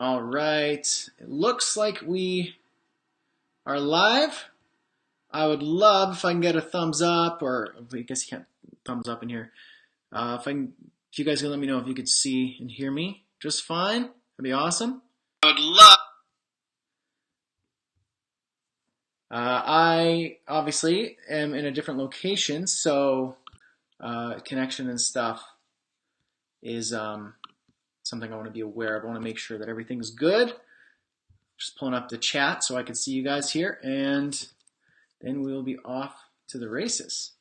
All right. It looks like we are live. I would love if I can get a thumbs up, or I guess you can't thumbs up in here. If you guys can let me know if you could see and hear me just fine, that'd be awesome. I would love. I obviously am in a different location, so connection and stuff is something I want to be aware of. I want to make sure that everything's good. Just pulling up the chat so I can see you guys here, and then we'll be off to the races.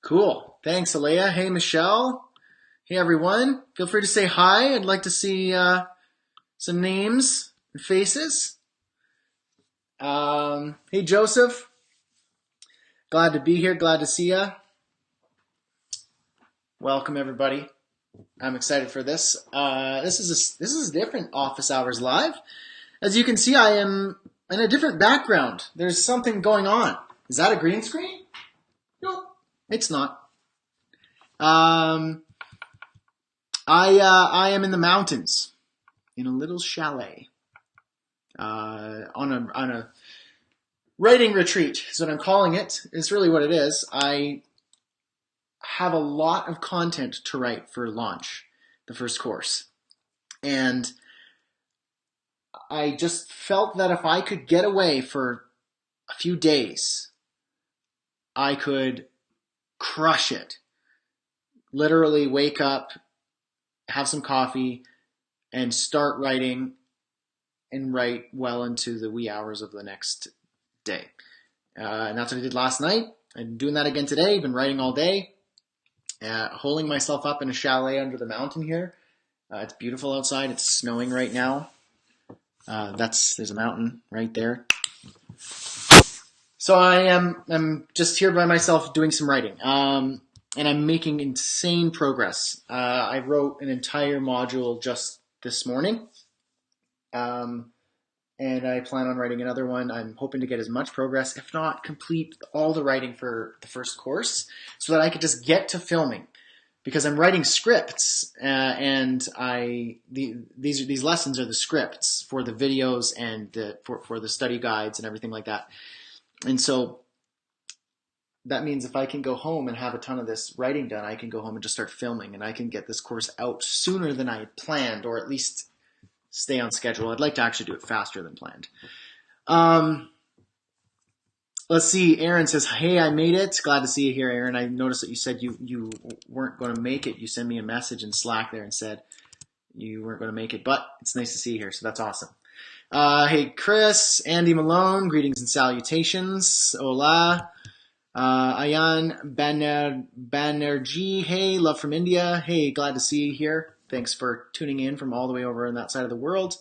Cool. Thanks, Alea. Hey, Michelle. Hey, everyone. Feel free to say hi. I'd like to see some names and faces. Hey, Joseph. Glad to be here. Glad to see ya. Welcome, everybody. I'm excited for this. This is a different Office Hours Live. As you can see, I am in a different background. There's something going on. Is that a green screen? Nope, it's not. I am in the mountains, in a little chalet, on a writing retreat is what I'm calling it. It's really what it is. I have a lot of content to write for launch, the first course. And I just felt that if I could get away for a few days, I could crush it. Literally wake up, have some coffee, and start writing and write well into the wee hours of the next day. And that's what I did last night. I'm doing that again today. I've been writing all day. Holding myself up in a chalet under the mountain here. It's beautiful outside. It's snowing right now. There's a mountain right there. So I'm just here by myself doing some writing. And I'm making insane progress. I wrote an entire module just this morning. And I plan on writing another one. I'm hoping to get as much progress, if not complete all the writing for the first course, so that I could just get to filming. Because I'm writing scripts, and these lessons are the scripts for the videos and for the study guides and everything like that. And so that means if I can go home and have a ton of this writing done, I can go home and just start filming, and I can get this course out sooner than I had planned, or at least stay on schedule. I'd like to actually do it faster than planned. Let's see. Aaron says, hey, I made it. Glad to see you here, Aaron. I noticed that you said you weren't going to make it. You sent me a message in Slack there and said you weren't going to make it, but it's nice to see you here, so that's awesome. Hey, Chris, Andy Malone, greetings and salutations. Hola. Ayan Banerjee, hey, love from India. Hey, glad to see you here. Thanks for tuning in from all the way over on that side of the world.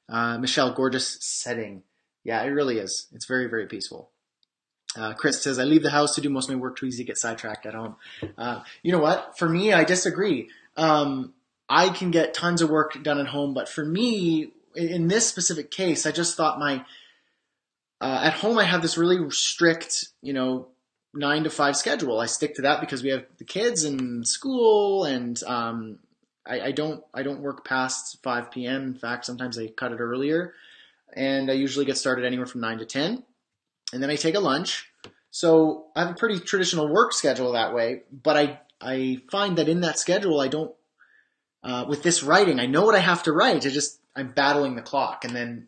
Michelle, gorgeous setting. Yeah, it really is. It's very, very peaceful. Chris says, I leave the house to do most of my work, too easy to get sidetracked at home. You know what? For me, I disagree. I can get tons of work done at home, but for me, in this specific case, I just thought at home I have this really strict, 9 to 5 schedule. I stick to that because we have the kids and school, and I don't work past 5 p.m. In fact, sometimes I cut it earlier, and I usually get started anywhere from 9 to 10, and then I take a lunch. So I have a pretty traditional work schedule that way, but I find that in that schedule, I don't, with this writing, I know what I have to write. I'm battling the clock, and then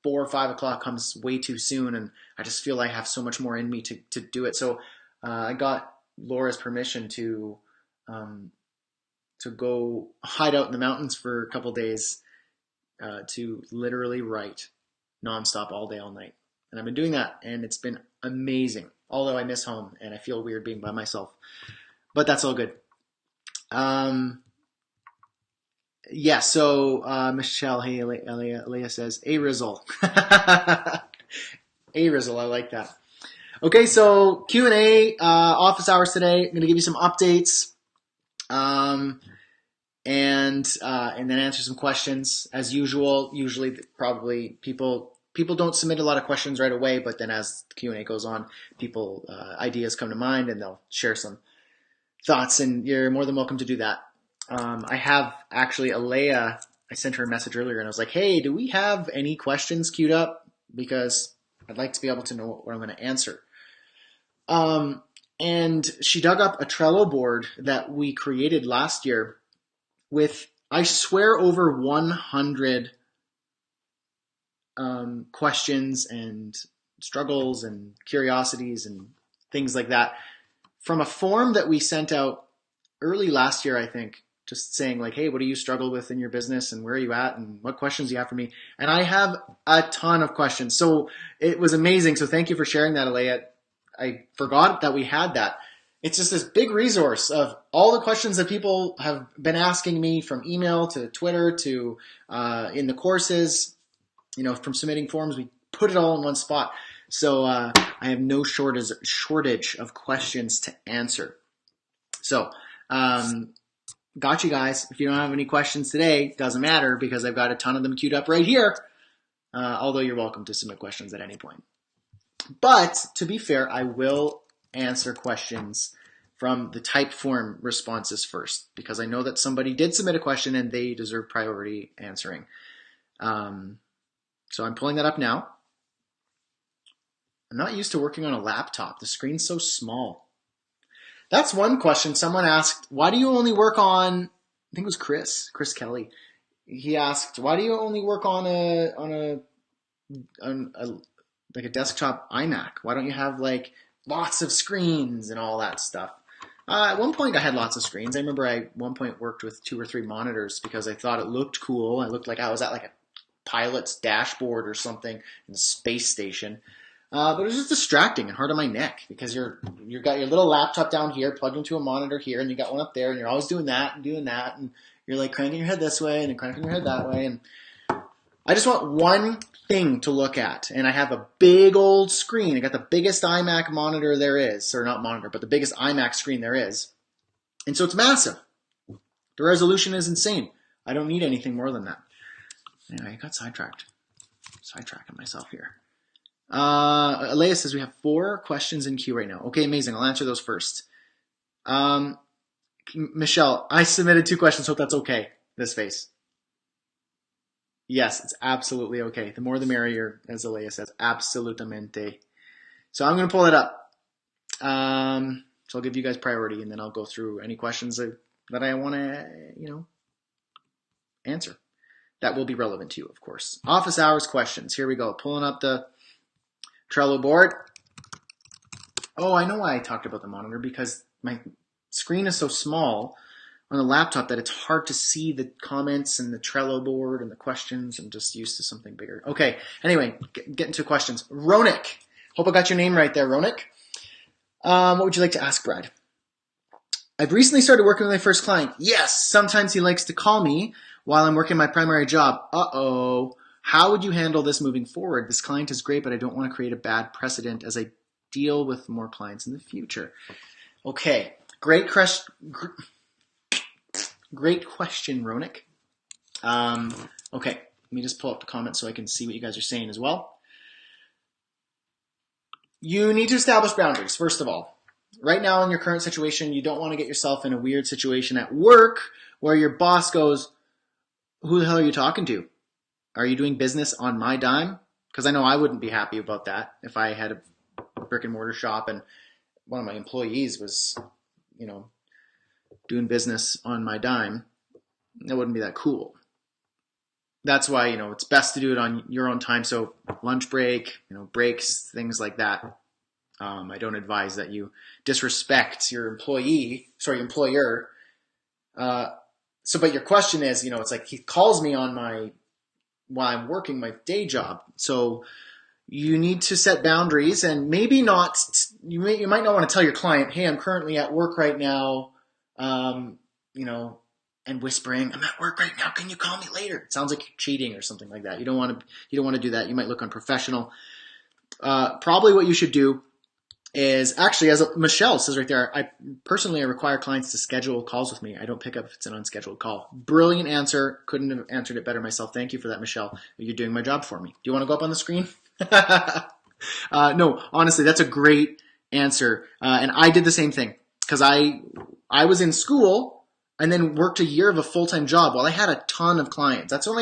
4 or 5 o'clock comes way too soon, and I just feel I have so much more in me to do it. So I got Laura's permission to go hide out in the mountains for a couple days to literally write nonstop all day, all night. And I've been doing that, and it's been amazing. Although I miss home, and I feel weird being by myself. But that's all good. Yeah, so Michelle, hey, Leah says, A-Rizzle. A-Rizzle, I like that. Okay, so Q&A, office hours today. I'm going to give you some updates. And then answer some questions as usual. Usually, probably people don't submit a lot of questions right away, but then as the Q&A goes on, ideas come to mind, and they'll share some thoughts, and you're more than welcome to do that. I have actually Alea. I sent her a message earlier and I was like, hey, do we have any questions queued up? Because I'd like to be able to know what I'm going to answer. And she dug up a Trello board that we created last year with, I swear, over 100 questions and struggles and curiosities and things like that from a form that we sent out early last year, I think, just saying like, hey, what do you struggle with in your business and where are you at and what questions do you have for me? And I have a ton of questions. So it was amazing. So thank you for sharing that, Alea. I forgot that we had that. It's just this big resource of all the questions that people have been asking me, from email to Twitter to in the courses, from submitting forms. We put it all in one spot. So I have no shortage of questions to answer. So got you guys. If you don't have any questions today, doesn't matter because I've got a ton of them queued up right here. Although you're welcome to submit questions at any point. But to be fair, I will answer questions from the type form responses first because I know that somebody did submit a question and they deserve priority answering. So I'm pulling that up now. I'm not used to working on a laptop. The screen's so small. That's one question. Someone asked, why do you only work on, I think it was Chris Kelly. He asked, why do you only work on a desktop iMac? Why don't you have like lots of screens and all that stuff? At one point I had lots of screens. I remember I at one point worked with 2 or 3 monitors because I thought it looked cool. I looked like I was at like a pilot's dashboard or something in the space station. But it was just distracting and hard on my neck because you've got your little laptop down here plugged into a monitor here, and you got one up there, and you're always doing that, and you're like cranking your head this way and then cranking your head that way. And I just want one thing to look at, and I have a big old screen. I got the biggest iMac monitor there is, or not monitor, but the biggest iMac screen there is, and so it's massive. The resolution is insane. I don't need anything more than that. Anyway, I got sidetracking myself here. Alea says we have 4 questions in queue right now. Okay, amazing. I'll answer those first. Michelle, I submitted 2 questions. Hope that's okay. This face. Yes, it's absolutely okay. The more the merrier, as Alea says. Absolutamente. So I'm going to pull it up. So I'll give you guys priority, and then I'll go through any questions that I want to, answer. That will be relevant to you, of course. Office hours questions. Here we go. Pulling up the Trello board. Oh, I know why I talked about the monitor, because my screen is so small on the laptop that it's hard to see the comments and the Trello board and the questions. I'm just used to something bigger. Okay, anyway, get into questions. Ronik. Hope I got your name right there, Ronik. What would you like to ask, Brad? I've recently started working with my first client. Yes, sometimes he likes to call me while I'm working my primary job. Uh-oh. How would you handle this moving forward? This client is great, but I don't want to create a bad precedent as I deal with more clients in the future. Okay, great question, Ronik. Okay, let me just pull up the comments so I can see what you guys are saying as well. You need to establish boundaries, first of all. Right now in your current situation, you don't want to get yourself in a weird situation at work where your boss goes, who the hell are you talking to? Are you doing business on my dime? Because I know I wouldn't be happy about that if I had a brick and mortar shop and one of my employees was, doing business on my dime. That wouldn't be that cool. That's why, it's best to do it on your own time. So lunch break, breaks, things like that. I don't advise that you disrespect your employer. But your question is, it's like he calls me on while I'm working my day job. So you need to set boundaries, and maybe not, you might not want to tell your client, hey, I'm currently at work right now, and whispering, I'm at work right now, can you call me later? It sounds like you're cheating or something like that. You don't want to do that. You might look unprofessional. Probably what you should do is actually, as Michelle says right there, I require clients to schedule calls with me. I don't pick up if it's an unscheduled call. Brilliant answer. Couldn't have answered it better myself. Thank you for that, Michelle. You're doing my job for me. Do you want to go up on the screen? No, honestly, that's a great answer. And I did the same thing because I was in school and then worked a year of a full-time job while I had a ton of clients. That's when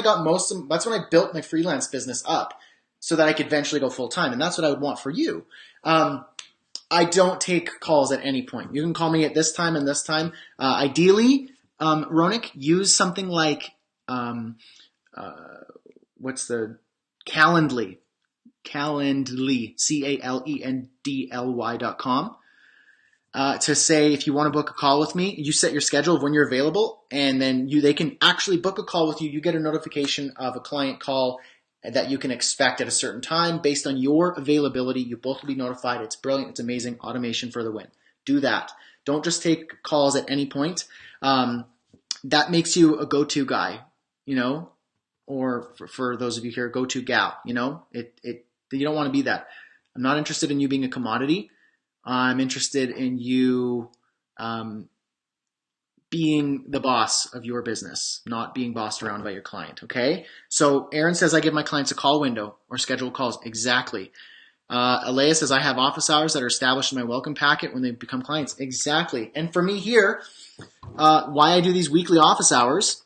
that's when I built my freelance business up so that I could eventually go full-time. And that's what I would want for you. I don't take calls at any point. You can call me at this time and this time. Ideally, Ronak, use something like, what's the Calendly, CALENDLY.com. To say if you want to book a call with me, you set your schedule of when you're available, and then they can actually book a call with you. You get a notification of a client call that you can expect at a certain time based on your availability. You both will be notified. It's brilliant. It's amazing. Automation for the win. Do that. Don't just take calls at any point. That makes you a go-to guy, or for those of you here, go-to gal, you don't want to be that. I'm not interested in you being a commodity. I'm interested in you being the boss of your business, not being bossed around by your client, okay? So Aaron says I give my clients a call window or schedule calls. Exactly. Alea says I have office hours that are established in my welcome packet when they become clients. Exactly. And for me here, why I do these weekly office hours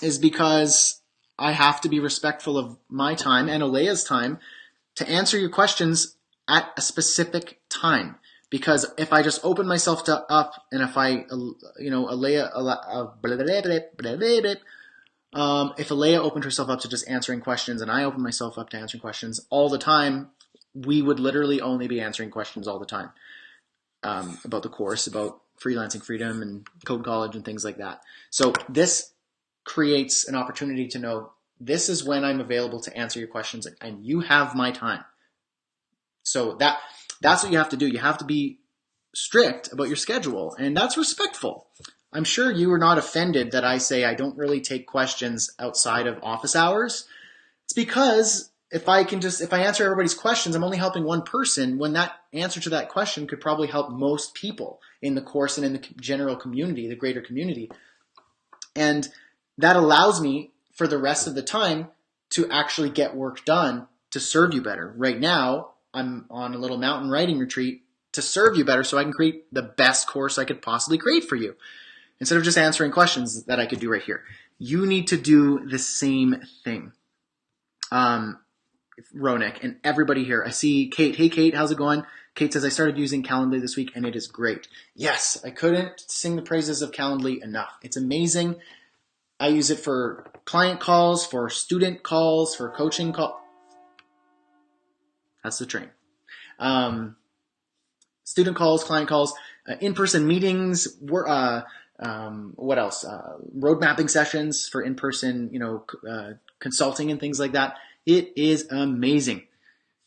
is because I have to be respectful of my time and Alea's time to answer your questions at a specific time. Because if I just open myself up, and if if Alea opened herself up to just answering questions and I opened myself up to answering questions all the time, we would literally only be answering questions all the time about the course, about freelancing freedom and code college and things like that. So this creates an opportunity to know this is when I'm available to answer your questions and you have my time. So that's what you have to do. You have to be strict about your schedule, and that's respectful. I'm sure you are not offended that I say I don't really take questions outside of office hours. It's because if I answer everybody's questions, I'm only helping one person when that answer to that question could probably help most people in the course and in the general community, the greater community. And that allows me for the rest of the time to actually get work done to serve you better. Right now, I'm on a little mountain writing retreat to serve you better so I can create the best course I could possibly create for you instead of just answering questions that I could do right here. You need to do the same thing. Ronak and everybody here. I see Kate. Hey, Kate, how's it going? Kate says, I started using Calendly this week and it is great. Yes, I couldn't sing the praises of Calendly enough. It's amazing. I use it for client calls, for student calls, for coaching calls. That's the train. Student calls, client calls, in-person meetings, what else? Road mapping sessions for in-person, consulting and things like that. It is amazing.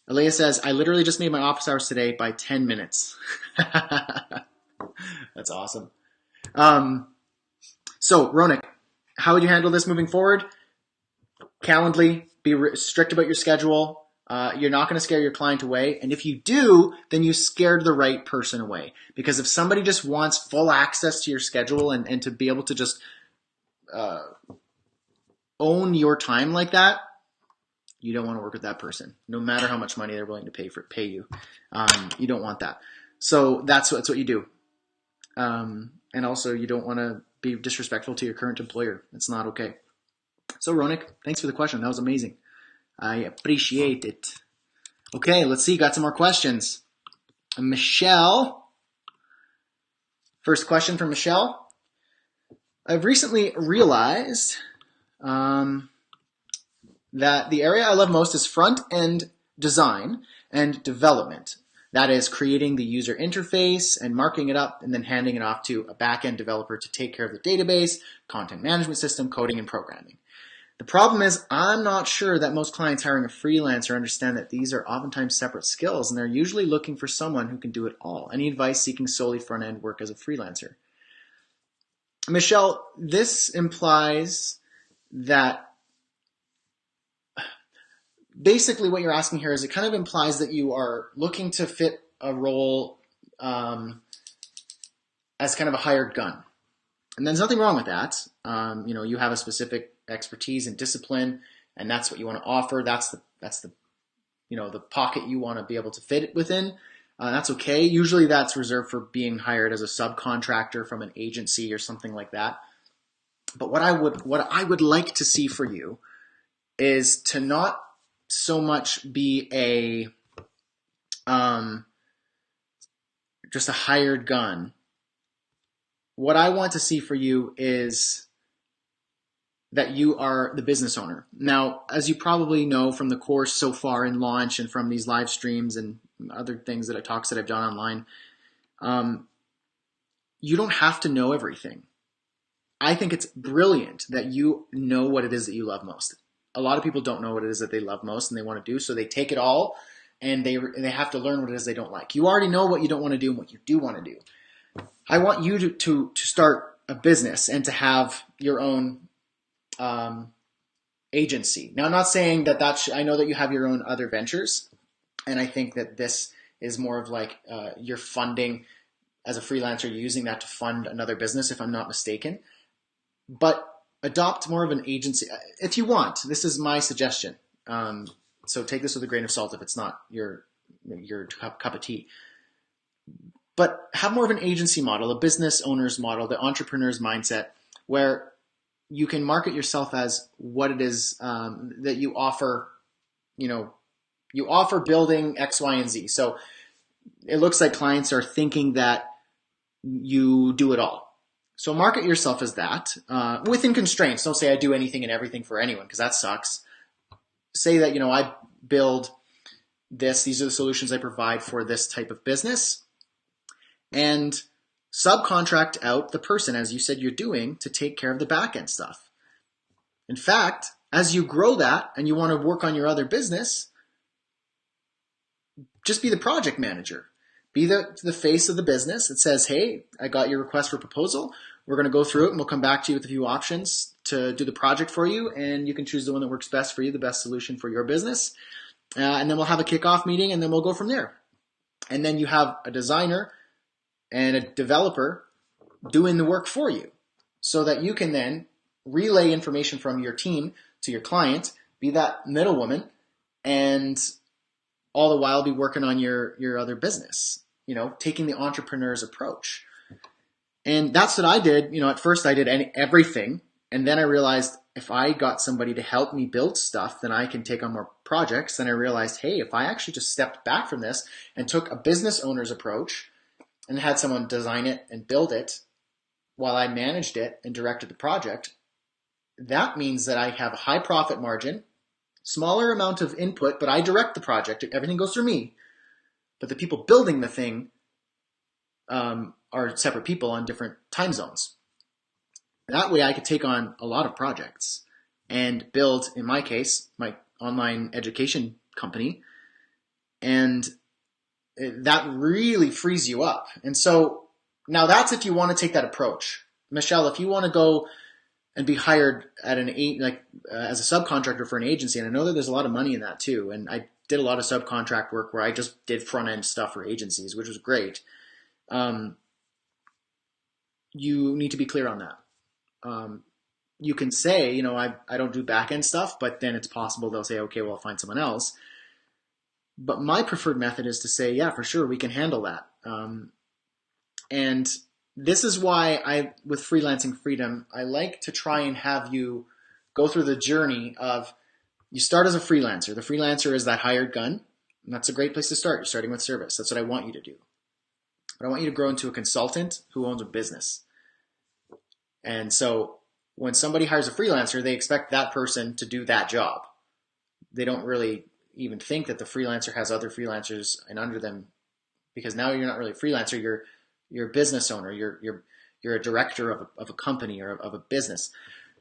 Alea says, I literally just made my office hours today by 10 minutes. That's awesome. So, Ronak, how would you handle this moving forward? Calendly, be strict about your schedule. You're not going to scare your client away. And if you do, then you scared the right person away. Because if somebody just wants full access to your schedule and to be able to just own your time like that, you don't want to work with that person. No matter how much money they're willing to pay you. You don't want that. So that's what you do. And also, you don't want to be disrespectful to your current employer. It's not okay. So, Ronak, thanks for the question. That was amazing. I appreciate it. Okay, let's see. Got some more questions. Michelle. First question from Michelle. I've recently realized that the area I love most is front-end design and development. That is creating the user interface and marking it up and then handing it off to a back-end developer to take care of the database, content management system, coding, and programming. The problem is I'm not sure that most clients hiring a freelancer understand that these are oftentimes separate skills and they're usually looking for someone who can do it all. Any advice seeking solely front-end work as a freelancer? Michelle, this implies that basically what you're asking here is it kind of implies that you are looking to fit a role as kind of a hired gun. And there's nothing wrong with that. You have a specific expertise and discipline, and that's what you want to offer. That's the the pocket you want to be able to fit it within. That's okay. Usually that's reserved for being hired as a subcontractor from an agency or something like that. But what I would like to see for you is to not so much be a just a hired gun. What I want to see for you is that you are the business owner. Now, as you probably know from the course so far in launch and from these live streams and other things talks that I've done online, you don't have to know everything. I think it's brilliant that you know what it is that you love most. A lot of people don't know what it is that they love most and they want to do, so they take it all and they have to learn what it is they don't like. You already know what you don't want to do and what you do want to do. I want you to start a business and to have your own agency. Now, I'm not saying that I know that you have your own other ventures, and I think that this is more of like you're funding as a freelancer, you're using that to fund another business, if I'm not mistaken. But adopt more of an agency if you want. This is my suggestion. So take this with a grain of salt if it's not your cup of tea. But have more of an agency model, a business owner's model, the entrepreneur's mindset, where you can market yourself as what it is that you offer. You offer building X, Y, and Z. So it looks like clients are thinking that you do it all. So market yourself as that within constraints. Don't say I do anything and everything for anyone, because that sucks. Say that, I build this. These are the solutions I provide for this type of business. And subcontract out the person, as you said you're doing, to take care of the back end stuff. In fact, as you grow that and you want to work on your other business, just be the project manager. Be the face of the business that says, hey, I got your request for proposal. We're going to go through it and we'll come back to you with a few options to do the project for you. And you can choose the one that works best for you, the best solution for your business. And then we'll have a kickoff meeting and then we'll go from there. And then you have a designer and a developer doing the work for you so that you can then relay information from your team to your client, be that middlewoman, and all the while be working on your other business, taking the entrepreneur's approach. And that's what I did. At first I did everything. And then I realized if I got somebody to help me build stuff, then I can take on more projects. Then I realized, hey, if I actually just stepped back from this and took a business owner's approach and had someone design it and build it while I managed it and directed the project, that means that I have a high profit margin, smaller amount of input, but I direct the project. Everything goes through me. But the people building the thing are separate people on different time zones. That way I could take on a lot of projects and build, in my case, my online education company. And that really frees you up. And so now that's if you want to take that approach. Michelle, if you want to go and be hired at as a subcontractor for an agency, and I know that there's a lot of money in that too. And I did a lot of subcontract work where I just did front end stuff for agencies, which was great. You need to be clear on that. You can say, I don't do back end stuff, but then it's possible they'll say, okay, well, I'll find someone else. But my preferred method is to say, yeah, for sure, we can handle that. And this is why with Freelancing Freedom, I like to try and have you go through the journey of, you start as a freelancer. The freelancer is that hired gun, and that's a great place to start. You're starting with service. That's what I want you to do. But I want you to grow into a consultant who owns a business. And so when somebody hires a freelancer, they expect that person to do that job. They don't really even think that the freelancer has other freelancers and under them, because now you're not really a freelancer. You're a business owner. You're a director of a company or of a business.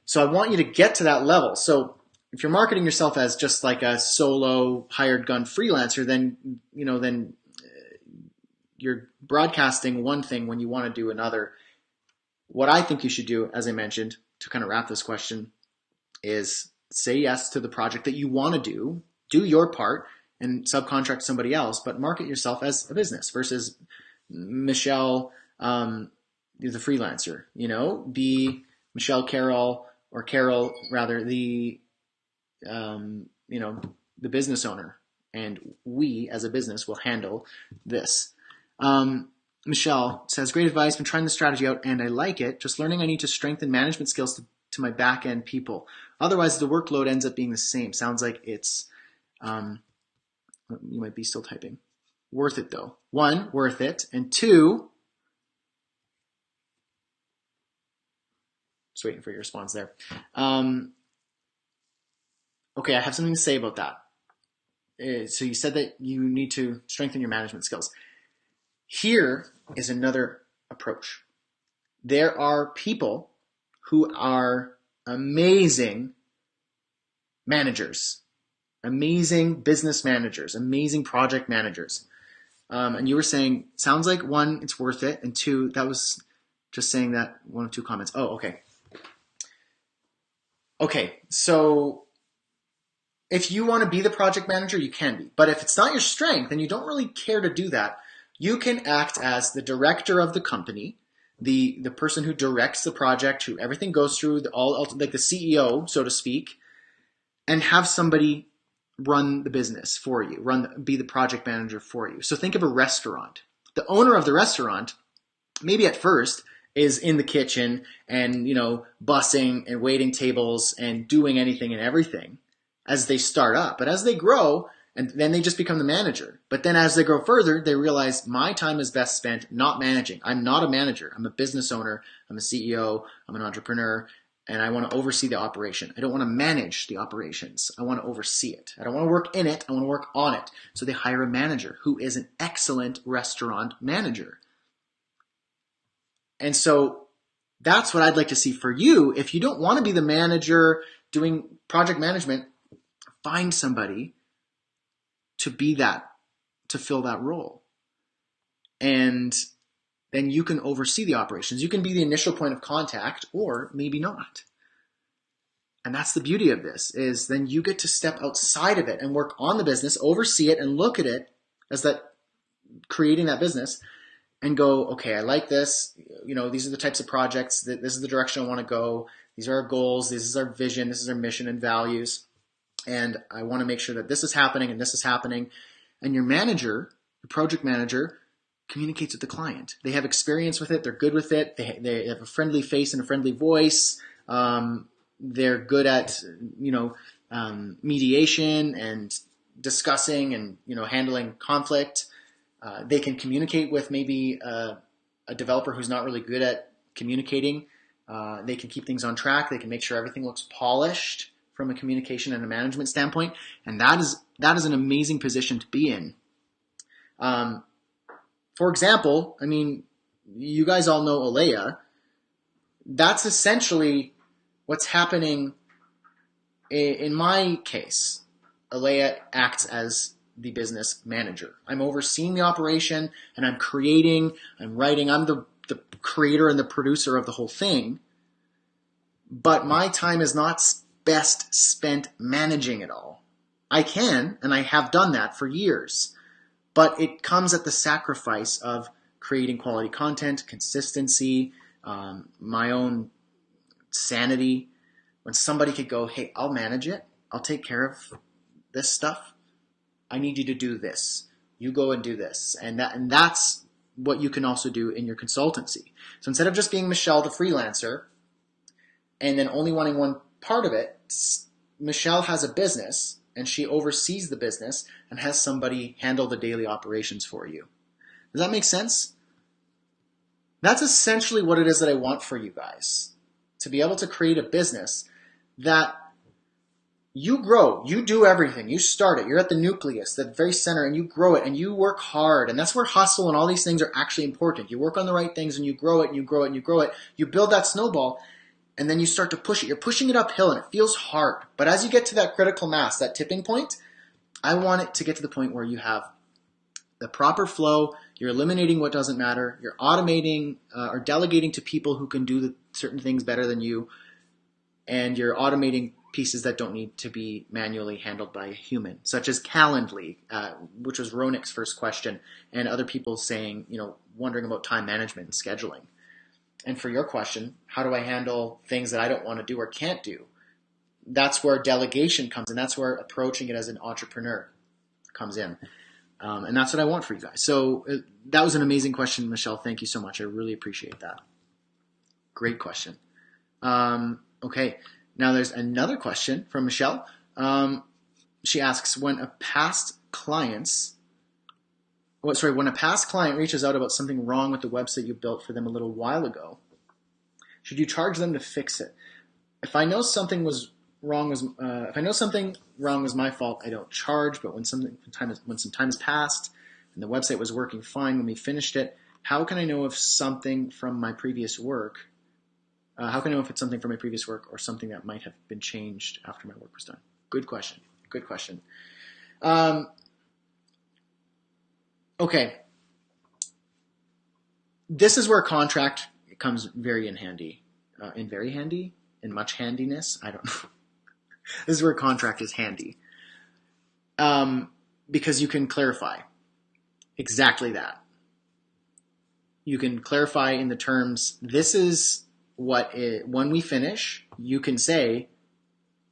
So I want you to get to that level. So if you're marketing yourself as just like a solo hired gun freelancer, then you're broadcasting one thing when you want to do another. What I think you should do, as I mentioned, to kind of wrap this question, is say yes to the project that you want to do your part, and subcontract somebody else, but market yourself as a business versus Michelle, the freelancer. Be Michelle Carroll, or Carol rather, the business owner, and we as a business will handle this. Michelle says, great advice. Been trying the strategy out and I like it. Just learning I need to strengthen management skills to to my back end people. Otherwise, the workload ends up being the same. Sounds like it's, you might be still typing. Worth it though. One, worth it. And two, just waiting for your response there. Okay, I have something to say about that. So you said that you need to strengthen your management skills. Here is another approach. There are people who are amazing managers, amazing business managers, amazing project managers. And you were saying, sounds like one, it's worth it. And two, that was just saying that one of two comments. Oh, okay. Okay, so if you want to be the project manager, you can be. But if it's not your strength and you don't really care to do that, you can act as the director of the company, the person who directs the project, who everything goes through, like the CEO, so to speak, and have somebody run the business for you, be the project manager for you. So think of a restaurant. The owner of the restaurant, maybe at first, is in the kitchen and, bussing and waiting tables and doing anything and everything as they start up. But as they grow, and then they just become the manager. But then as they grow further, they realize my time is best spent not managing. I'm not a manager. I'm a business owner. I'm a CEO. I'm an entrepreneur. And I want to oversee the operation. I don't want to manage the operations. I want to oversee it. I don't want to work in it. I want to work on it. So they hire a manager who is an excellent restaurant manager. And so that's what I'd like to see for you. If you don't want to be the manager doing project management, find somebody to be that, to fill that role. And then you can oversee the operations. You can be the initial point of contact, or maybe not. And that's the beauty of this, is then you get to step outside of it and work on the business, oversee it, and look at it as that creating that business and go, okay, I like this. These are the types of projects, this is the direction I want to go. These are our goals. This is our vision. This is our mission and values. And I want to make sure that this is happening and this is happening. And your manager, the project manager, communicates with the client. They have experience with it. They're good with it. They have a friendly face and a friendly voice. They're good at, mediation and discussing and, handling conflict. They can communicate with maybe a developer who's not really good at communicating. They can keep things on track. They can make sure everything looks polished from a communication and a management standpoint. And that is an amazing position to be in. For example, you guys all know Alea. That's essentially what's happening in my case. Alea acts as the business manager. I'm overseeing the operation and I'm creating, I'm writing, I'm the creator and the producer of the whole thing. But my time is not best spent managing it all. I can, and I have done that for years. But it comes at the sacrifice of creating quality content, consistency, my own sanity. When somebody could go, hey, I'll manage it. I'll take care of this stuff. I need you to do this. You go and do this. And that's what you can also do in your consultancy. So instead of just being Michelle, the freelancer, and then only wanting one part of it, Michelle has a business and she oversees the business and has somebody handle the daily operations for you. Does that make sense? That's essentially what it is that I want for you guys. To be able to create a business that you grow, you do everything, you start it, you're at the nucleus, the very center, and you grow it and you work hard. And that's where hustle and all these things are actually important. You work on the right things and you grow it and you grow it and you grow it. You build that snowball and then you start to push it. You're pushing it uphill and it feels hard. But as you get to that critical mass, that tipping point, I want it to get to the point where you have the proper flow, you're eliminating what doesn't matter, you're automating or delegating to people who can do certain things better than you, and you're automating pieces that don't need to be manually handled by a human, such as Calendly, which was Ronik's first question, and other people saying, wondering about time management and scheduling. And for your question, how do I handle things that I don't want to do or can't do? That's where delegation comes in. That's where approaching it as an entrepreneur comes in. And that's what I want for you guys. So that was an amazing question, Michelle. Thank you so much. I really appreciate that. Great question. Okay, now there's another question from Michelle. She asks, when a past client reaches out about something wrong with the website you built for them a little while ago, should you charge them to fix it? If I know something wrong was my fault, I don't charge. But when some time has passed and the website was working fine when we finished it, how can I know if something from my previous work? How can I know if it's something from my previous work or something that might have been changed after my work was done? Good question. Good question. Okay. This is where a contract comes very in handy. In much handiness. I don't know. This is where a contract is handy. Because you can clarify exactly that. You can clarify in the terms, this is when we finish, you can say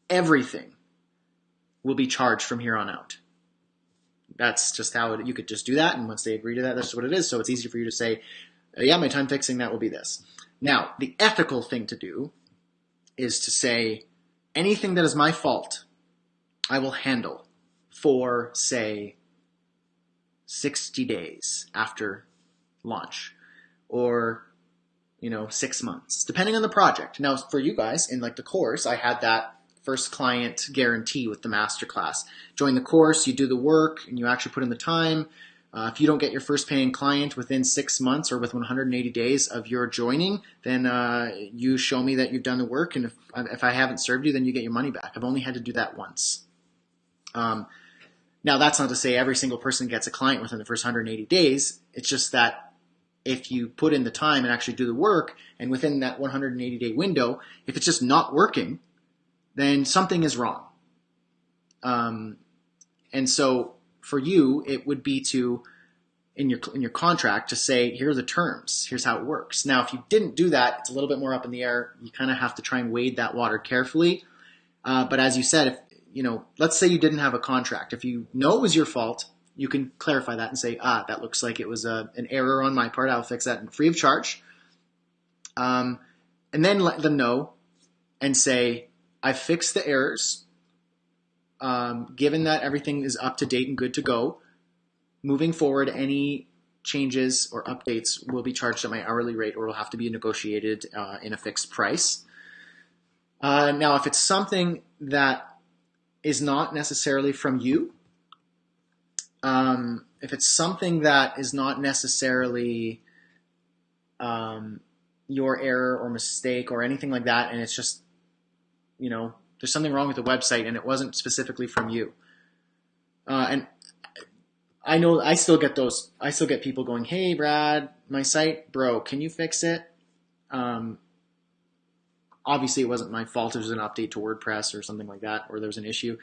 everything will be charged from here on out. That's just how you could just do that. And once they agree to that, that's what it is. So it's easy for you to say, yeah, my time fixing, that will be this. Now, the ethical thing to do is to say, anything that is my fault, I will handle for, say, 60 days after launch, or 6 months, depending on the project. Now, for you guys in like the course, I had that first client guarantee with the masterclass. Join the course, you do the work, and you actually put in the time. If you don't get your first paying client within 6 months or within 180 days of your joining, then you show me that you've done the work. And if I haven't served you, then you get your money back. I've only had to do that once. Now, that's not to say every single person gets a client within the first 180 days. It's just that if you put in the time and actually do the work, and within that 180-day window, if it's just not working, then something is wrong. And so for you, it would be to, in your contract, to say, here are the terms, here's how it works. Now, if you didn't do that, it's a little bit more up in the air. You kind of have to try and wade that water carefully. But as you said, let's say you didn't have a contract. If you know it was your fault, you can clarify that and say, that looks like it was an error on my part. I'll fix that free of charge. And then let them know and say, I fixed the errors. Given that everything is up to date and good to go, moving forward, any changes or updates will be charged at my hourly rate, or will have to be negotiated in a fixed price. Now, if it's something that is not necessarily from you, if it's something that is not necessarily your error or mistake or anything like that, and it's just, there's something wrong with the website and it wasn't specifically from you. And I know I still get people going, hey, Brad, my site broke. Can you fix it? Obviously, it wasn't my fault. It was an update to WordPress or something like that, or there was an issue.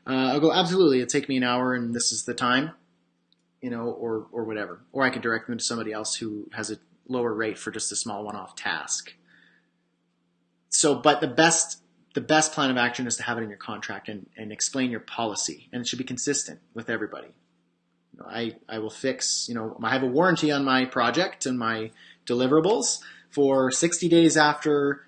I'll go, absolutely. It'll take me an hour and this is the time, or whatever. Or I could direct them to somebody else who has a lower rate for just a small one-off task. So, but the best plan of action is to have it in your contract and explain your policy, and it should be consistent with everybody. I will fix, I have a warranty on my project and my deliverables for 60 days after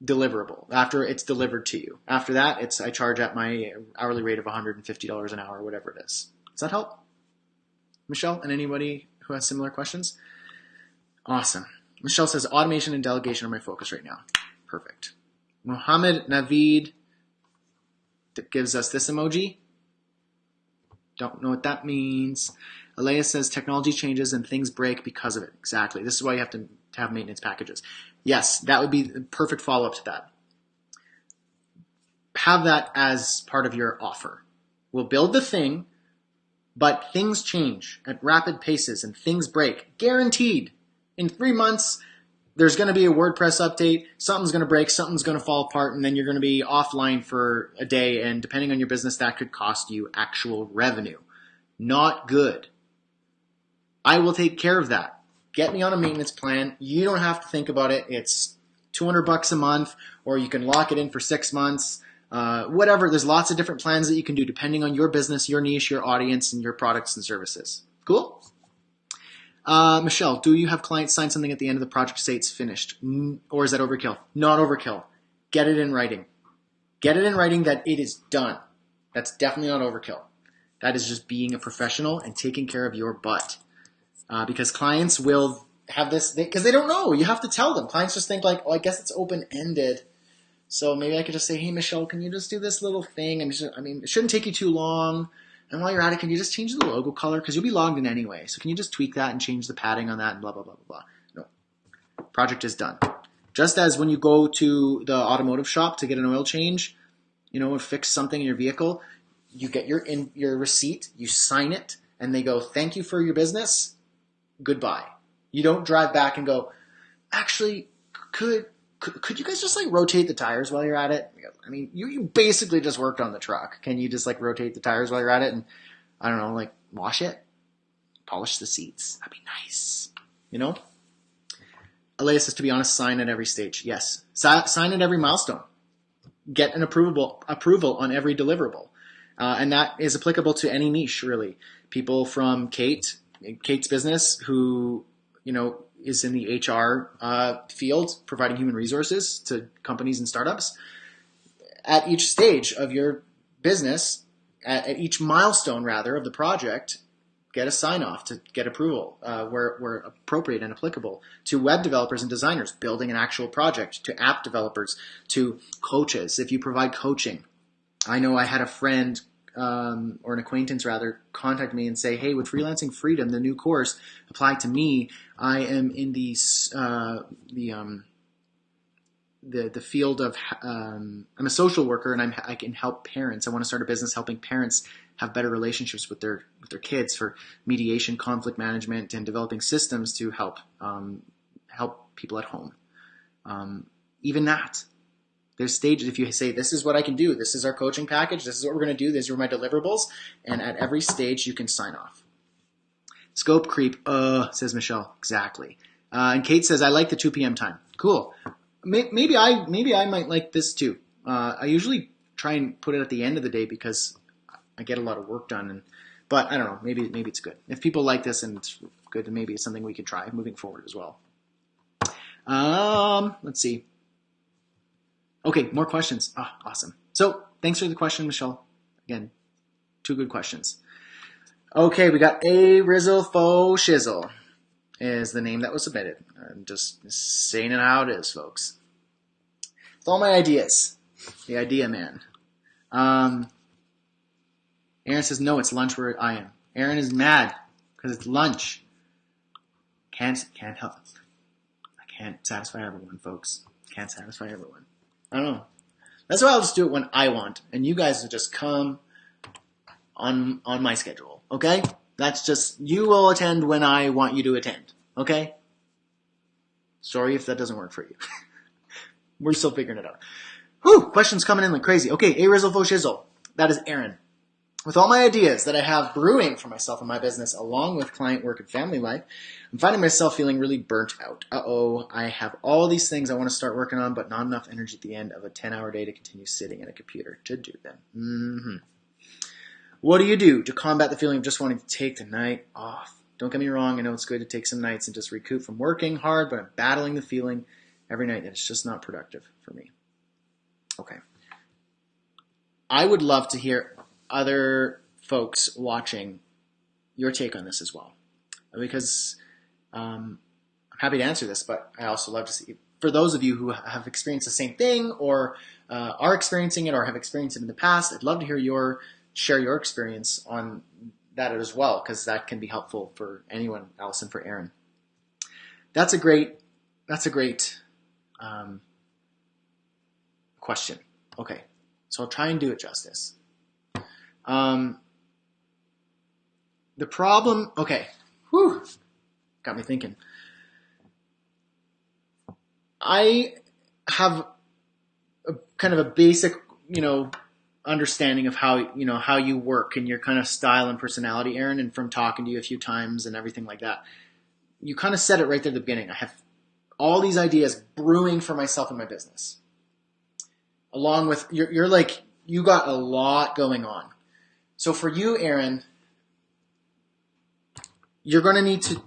deliverable, after it's delivered to you. After that, I charge at my hourly rate of $150 an hour, whatever it is. Does that help, Michelle, and anybody who has similar questions? Awesome. Michelle says, automation and delegation are my focus right now. Perfect. Mohammed Naveed gives us this emoji. Don't know what that means. Alea says, technology changes and things break because of it. Exactly. This is why you have to have maintenance packages. Yes, that would be the perfect follow-up to that. Have that as part of your offer. We'll build the thing, but things change at rapid paces and things break. Guaranteed. In 3 months, there's going to be a WordPress update, something's going to break, something's going to fall apart, and then you're going to be offline for a day, and depending on your business, that could cost you actual revenue. Not good. I will take care of that. Get me on a maintenance plan. You don't have to think about it. It's $200 a month, or you can lock it in for 6 months. Whatever. There's lots of different plans that you can do depending on your business, your niche, your audience, and your products and services. Cool? Michelle, do you have clients sign something at the end of the project say it's finished? Or is that overkill? Not overkill. Get it in writing. Get it in writing that it is done. That's definitely not overkill. That is just being a professional and taking care of your butt. Because clients will have this, because they don't know. You have to tell them. Clients just think like, oh, I guess it's open-ended. So maybe I could just say, hey, Michelle, can you just do this little thing? It shouldn't take you too long. And while you're at it, can you just change the logo color? Because you'll be logged in anyway. So can you just tweak that and change the padding on that and blah, blah, blah, blah, blah. No. Project is done. Just as when you go to the automotive shop to get an oil change, or fix something in your vehicle, you get your receipt, you sign it, and they go, thank you for your business, goodbye. You don't drive back and go, actually, could you guys just rotate the tires while you're at it? You basically just worked on the truck. Can you just rotate the tires while you're at it and, I don't know, wash it? Polish the seats. That'd be nice. Alea says, to be honest, sign at every stage. Yes. Sign at every milestone. Get an approval on every deliverable. And that is applicable to any niche, really. People from Kate's business who, is in the HR field, providing human resources to companies and startups. At each stage of your business, at each milestone, rather, of the project, get a sign-off to get approval where appropriate and applicable. To web developers and designers, building an actual project. To app developers, to coaches, if you provide coaching. I know I had a friend, or an acquaintance rather, contact me and say, hey, would Freelancing Freedom, the new course, apply to me? I am in the field of, I'm a social worker and I can help parents. I want to start a business helping parents have better relationships with their kids for mediation, conflict management, and developing systems to help people at home. Even that. There's stages. If you say, this is what I can do, this is our coaching package, this is what we're going to do, these are my deliverables, and at every stage you can sign off. Scope creep, says Michelle. Exactly. And Kate says, I like the 2 p.m. time. Cool. Maybe I might like this too. I usually try and put it at the end of the day because I get a lot of work done. But I don't know. Maybe it's good. If people like this and it's good, then maybe it's something we could try moving forward as well. Let's see. Okay, more questions. Awesome. So thanks for the question, Michelle. Again, 2 good questions. Okay, we got A Rizzle Faux Shizzle is the name that was submitted. I'm just saying it how it is, folks. With all my ideas. The idea man. Aaron says, no, it's lunch where I am. Aaron is mad because it's lunch. Can't help. I can't satisfy everyone, folks. Can't satisfy everyone. I don't know. That's why I'll just do it when I want. And you guys will just come on my schedule. Okay? That's just, you will attend when I want you to attend. Okay? Sorry if that doesn't work for you. We're still figuring it out. Whew, questions coming in like crazy. Okay, A Rizzle Faux Shizzle. That is Aaron. With all my ideas that I have brewing for myself and my business, along with client work and family life, I'm finding myself feeling really burnt out. I have all these things I want to start working on, but not enough energy at the end of a 10-hour day to continue sitting at a computer to do them. What do you do to combat the feeling of just wanting to take the night off? Don't get me wrong, I know it's good to take some nights and just recoup from working hard, but I'm battling the feeling every night that it's just not productive for me. Okay. I would love to hear other folks watching your take on this as well, because I'm happy to answer this, but I also love to see, for those of you who have experienced the same thing or are experiencing it or have experienced it in the past, I'd love to hear share your experience on that as well, because that can be helpful for anyone else and for Aaron. That's a great question. Okay, so I'll try and do it justice. The problem, okay, got me thinking. I have a kind of a basic, understanding of how you work and your kind of style and personality, Aaron, and from talking to you a few times and everything like that. You kind of said it right there at the beginning. I have all these ideas brewing for myself and my business. Along with, you're like, you got a lot going on. So for you, Aaron, you're going to need to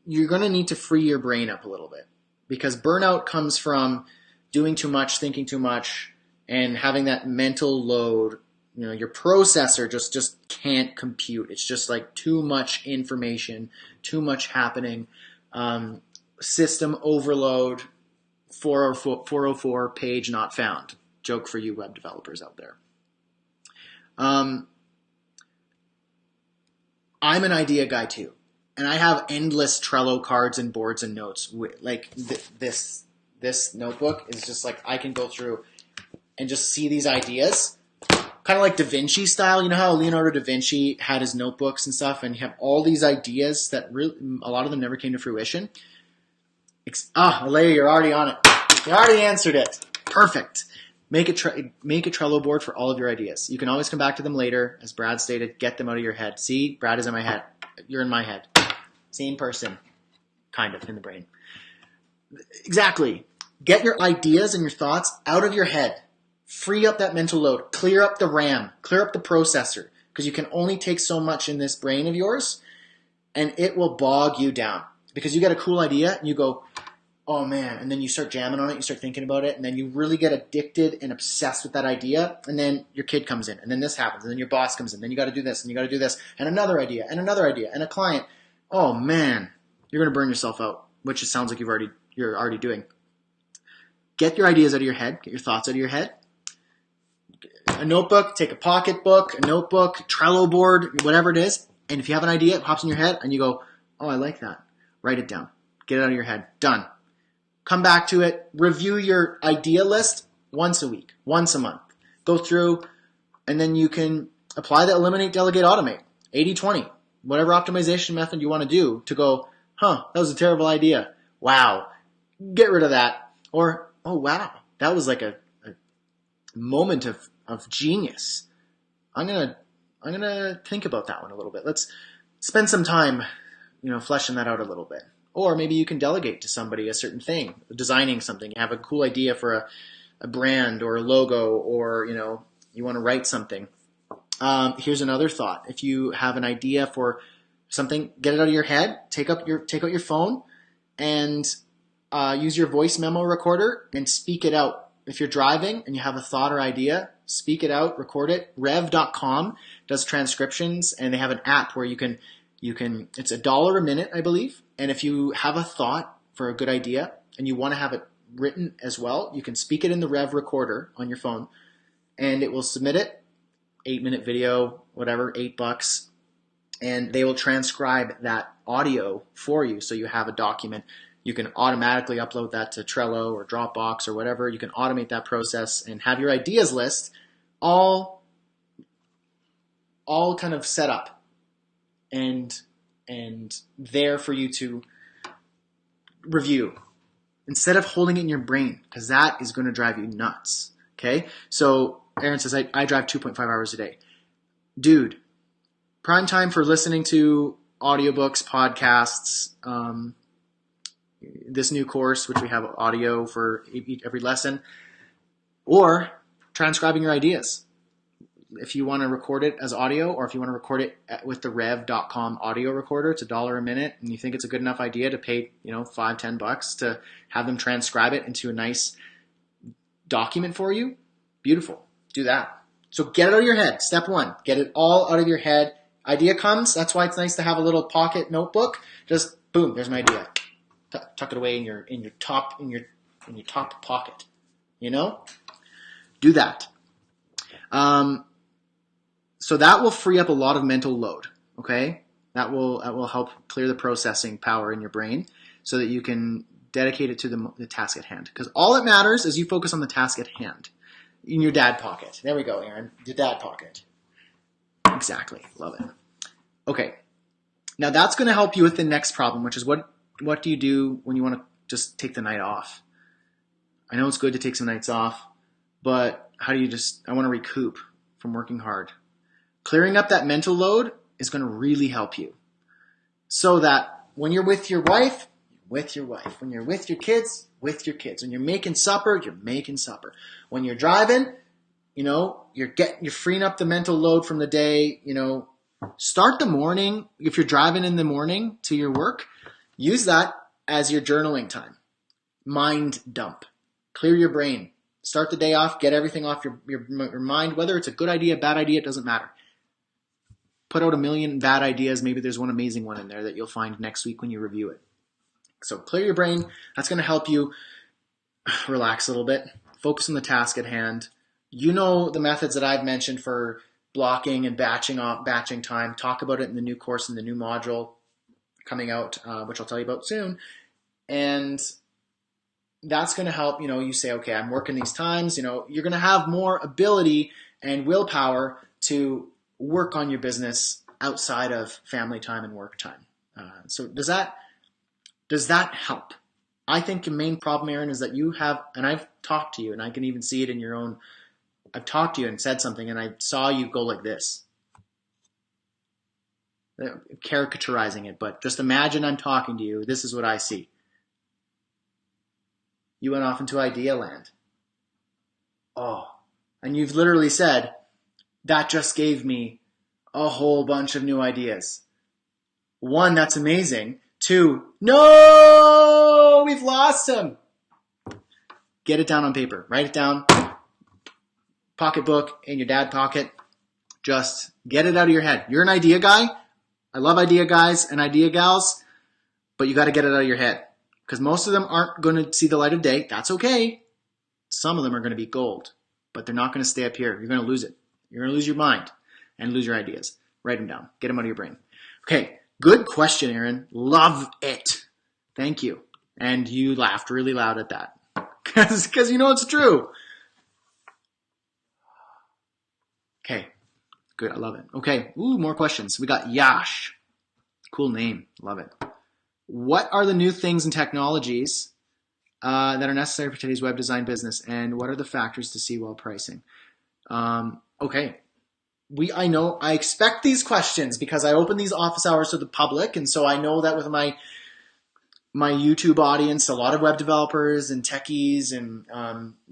you're going to need to free your brain up a little bit, because burnout comes from doing too much, thinking too much, and having that mental load. Your processor just can't compute. It's just like too much information, too much happening. System overload, 404 page not found. Joke for you web developers out there. I'm an idea guy too. And I have endless Trello cards and boards and notes. Like this notebook is just like, I can go through and just see these ideas, kind of like Da Vinci style. You know how Leonardo da Vinci had his notebooks and stuff, and you have all these ideas that really, a lot of them never came to fruition. Alea, you're already on it. You already answered it. Perfect. Make a Trello board for all of your ideas. You can always come back to them later. As Brad stated, get them out of your head. See, Brad is in my head. You're in my head. Same person, kind of, in the brain. Exactly. Get your ideas and your thoughts out of your head. Free up that mental load. Clear up the RAM. Clear up the processor. Because you can only take so much in this brain of yours, and it will bog you down. Because you get a cool idea, and you go, oh man, and then you start jamming on it, you start thinking about it, and then you really get addicted and obsessed with that idea, and then your kid comes in, and then this happens, and then your boss comes in, then you got to do this, and you got to do this, and another idea, and a client. Oh man, you're going to burn yourself out, which it sounds like you're already doing. Get your ideas out of your head, get your thoughts out of your head. A notebook, take a pocketbook, a notebook, Trello board, whatever it is, and if you have an idea, it pops in your head, and you go, oh, I like that. Write it down. Get it out of your head. Done. Come back to it. Review your idea list once a week, once a month. Go through, and then you can apply the eliminate, delegate, automate. 80-20. Whatever optimization method you want to do to go, that was a terrible idea. Wow. Get rid of that. Or, oh, wow. That was like a moment of genius. I'm gonna think about that one a little bit. Let's spend some time, fleshing that out a little bit. Or maybe you can delegate to somebody a certain thing, designing something. You have a cool idea for a brand or a logo, or you want to write something. Here's another thought. If you have an idea for something, get it out of your head. Take out your phone and use your voice memo recorder and speak it out. If you're driving and you have a thought or idea, speak it out, record it. Rev.com does transcriptions, and they have an app where you can. It's $1 a minute, I believe. And if you have a thought for a good idea and you want to have it written as well, you can speak it in the Rev recorder on your phone, and it will submit it. 8-minute video, whatever, $8, and they will transcribe that audio for you. So you have a document. You can automatically upload that to Trello or Dropbox or whatever. You can automate that process and have your ideas list all kind of set up and there for you to review instead of holding it in your brain, because that is going to drive you nuts. Okay? So Aaron says, I drive 2.5 hours a day. Dude, prime time for listening to audiobooks, podcasts, this new course, which we have audio for every lesson, or transcribing your ideas. If you want to record it as audio, or if you want to record it with the rev.com audio recorder, it's $1 a minute, and you think it's a good enough idea to pay, $5-10 to have them transcribe it into a nice document for you, beautiful. Do that. So get it out of your head. Step 1, get it all out of your head. Idea comes. That's why it's nice to have a little pocket notebook. Just boom, there's my idea. Tuck it away in your top pocket. Do that. So that will free up a lot of mental load. Okay, that will help clear the processing power in your brain so that you can dedicate it to the task at hand. Because all that matters is you focus on the task at hand. In your dad pocket. There we go, Aaron. Your dad pocket. Exactly. Love it. Okay. Now that's going to help you with the next problem, which is what do you do when you want to just take the night off? I know it's good to take some nights off, but how do you I want to recoup from working hard. Clearing up that mental load is going to really help you. So that when you're with your wife, with your wife. When you're with your kids, with your kids. When you're making supper, you're making supper. When you're driving, you're freeing up the mental load from the day. Start the morning, if you're driving in the morning to your work, Use that as your journaling time. Mind dump. Clear your brain. Start the day off, get everything off your mind, whether it's a good idea, bad idea, it doesn't matter. Put out a million bad ideas. Maybe there's one amazing one in there that you'll find next week when you review it. So clear your brain. That's going to help you relax a little bit. Focus on the task at hand. You know the methods that I've mentioned for blocking and batching time. Talk about it in the new course, in the new module coming out, which I'll tell you about soon. And that's going to help, you say, okay, I'm working these times, you're going to have more ability and willpower to work on your business outside of family time and work time. So does that help? I think the main problem, Aaron, is that you have, and I've talked to you, and I can even see it in your own, I've talked to you and said something, and I saw you go like this. Caricaturizing it, but just imagine I'm talking to you. This is what I see. You went off into idea land. Oh, and you've literally said, that just gave me a whole bunch of new ideas. One, that's amazing. Two, no, we've lost him. Get it down on paper. Write it down. Pocketbook in your dad pocket. Just get it out of your head. You're an idea guy. I love idea guys and idea gals, but you got to get it out of your head because most of them aren't going to see the light of day. That's okay. Some of them are going to be gold, but they're not going to stay up here. You're going to lose it. You're going to lose your mind and lose your ideas. Write them down. Get them out of your brain. Okay. Good question, Aaron. Love it. Thank you. And you laughed really loud at that because you know it's true. Okay. Good. I love it. Okay. Ooh, more questions. We got Yash. Cool name. Love it. What are the new things and technologies that are necessary for today's web design business, and what are the factors to see while pricing? Okay. I expect these questions because I open these office hours to the public, and so I know that with my YouTube audience, a lot of web developers and techies and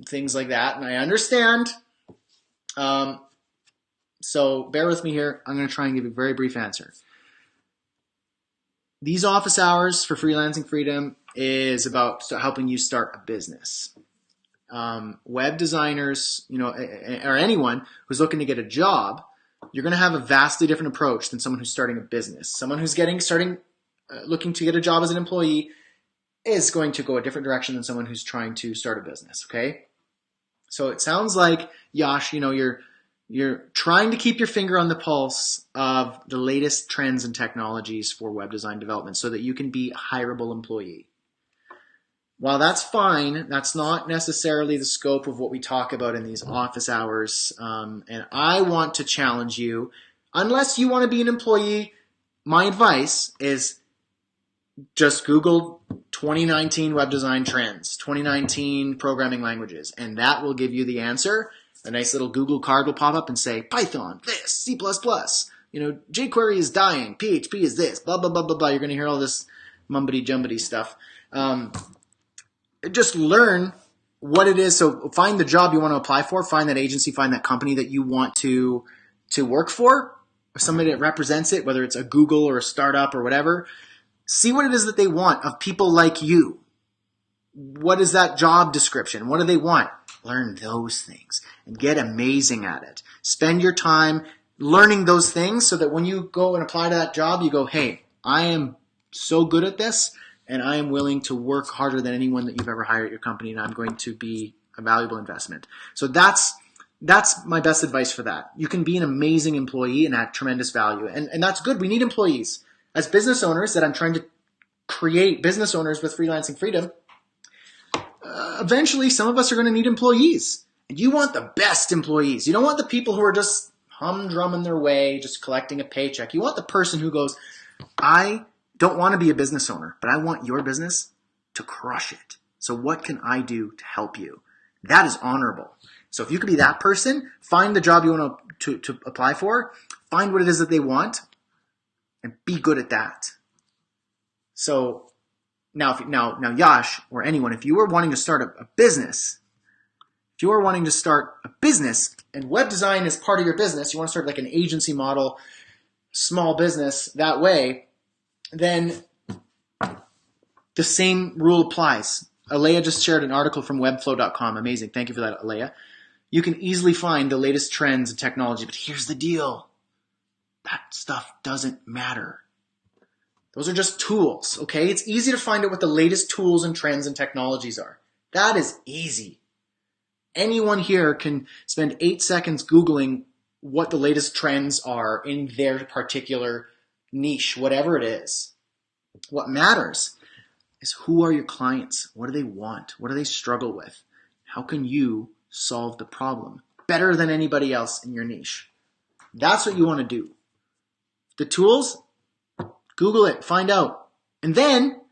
things like that, and I understand. So bear with me here. I'm going to try and give a very brief answer. These office hours for Freelancing Freedom is about helping you start a business. Web designers, or anyone who's looking to get a job, you're going to have a vastly different approach than someone who's starting a business. Someone who's looking to get a job as an employee is going to go a different direction than someone who's trying to start a business. Okay. So it sounds like, Yash, you're trying to keep your finger on the pulse of the latest trends and technologies for web design development so that you can be a hireable employee. While that's fine, that's not necessarily the scope of what we talk about in these office hours. And I want to challenge you, unless you want to be an employee, my advice is just Google 2019 web design trends, 2019 programming languages, and that will give you the answer. A nice little Google card will pop up and say, Python, this, C++, jQuery is dying, PHP is this, blah, blah, blah, blah, blah. You're going to hear all this mumbity-jumbity stuff. Just learn what it is. So find the job you want to apply for, find that agency, find that company that you want to work for, or somebody that represents it, whether it's a Google or a startup or whatever. See what it is that they want of people like you. What is that job description? What do they want? Learn those things and get amazing at it. Spend your time learning those things so that when you go and apply to that job, you go, hey, I am so good at this and I am willing to work harder than anyone that you've ever hired at your company, and I'm going to be a valuable investment. So that's my best advice for that. You can be an amazing employee and add tremendous value. And that's good. We need employees. As business owners that I'm trying to create business owners with Freelancing Freedom, eventually some of us are going to need employees. And you want the best employees. You don't want the people who are just humdrumming their way, just collecting a paycheck. You want the person who goes, I don't want to be a business owner, but I want your business to crush it. So what can I do to help you? That is honorable. So if you could be that person, find the job you want to apply for, find what it is that they want, and be good at that. So now, Yash, or anyone, if you are wanting to start a business, and web design is part of your business, you want to start like an agency model, small business that way, then the same rule applies. Alea just shared an article from webflow.com. Amazing. Thank you for that, Alea. You can easily find the latest trends in technology, but here's the deal. That stuff doesn't matter. Those are just tools, okay? It's easy to find out what the latest tools and trends and technologies are. That is easy. Anyone here can spend 8 seconds Googling what the latest trends are in their particular niche, whatever it is. What matters is who are your clients? What do they want? What do they struggle with? How can you solve the problem better than anybody else in your niche? That's what you want to do. The tools, Google it, find out. And then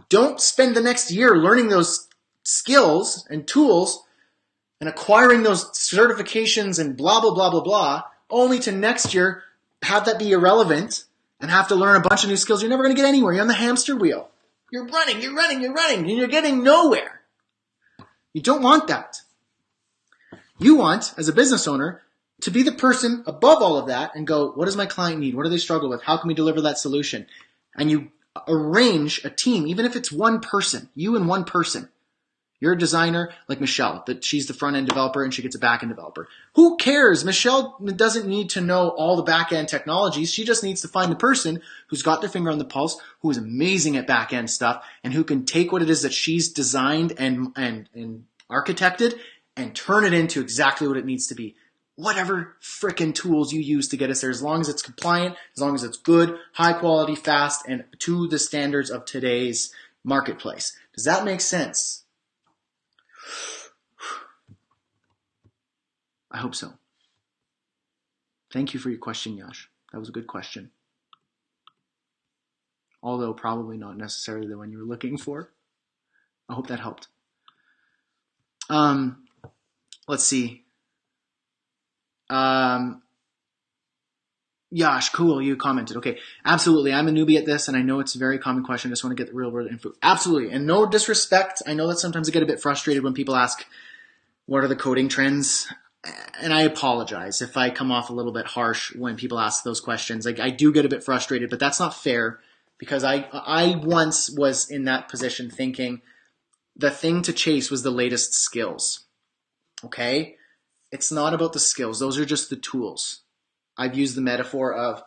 don't spend the next year learning those skills and tools and acquiring those certifications and blah, blah, blah, blah, blah, only to next year have that be irrelevant and have to learn a bunch of new skills. You're never going to get anywhere. You're on the hamster wheel. You're running, and you're getting nowhere. You don't want that. You want, as a business owner, to be the person above all of that and go, what does my client need? What do they struggle with? How can we deliver that solution? And you arrange a team, even if it's one person, you and one person. You're a designer like Michelle, that she's the front-end developer and she gets a back-end developer. Who cares? Michelle doesn't need to know all the back-end technologies. She just needs to find the person who's got their finger on the pulse, who is amazing at back-end stuff, and who can take what it is that she's designed and architected and turn it into exactly what it needs to be. Whatever frickin' tools you use to get us there, as long as it's compliant, as long as it's good, high quality, fast, and to the standards of today's marketplace. Does that make sense? I hope so. Thank you for your question, Yash. That was a good question. Although probably not necessarily the one you were looking for. I hope that helped. Let's see. Yash, cool, you commented. Okay, absolutely. I'm a newbie at this, and I know it's a very common question. I just want to get the real world info. Absolutely. And no disrespect. I know that sometimes I get a bit frustrated when people ask, what are the coding trends? And I apologize if I come off a little bit harsh when people ask those questions. Like, I do get a bit frustrated, but that's not fair, because I once was in that position thinking the thing to chase was the latest skills. Okay? It's not about the skills. Those are just the tools. I've used the metaphor of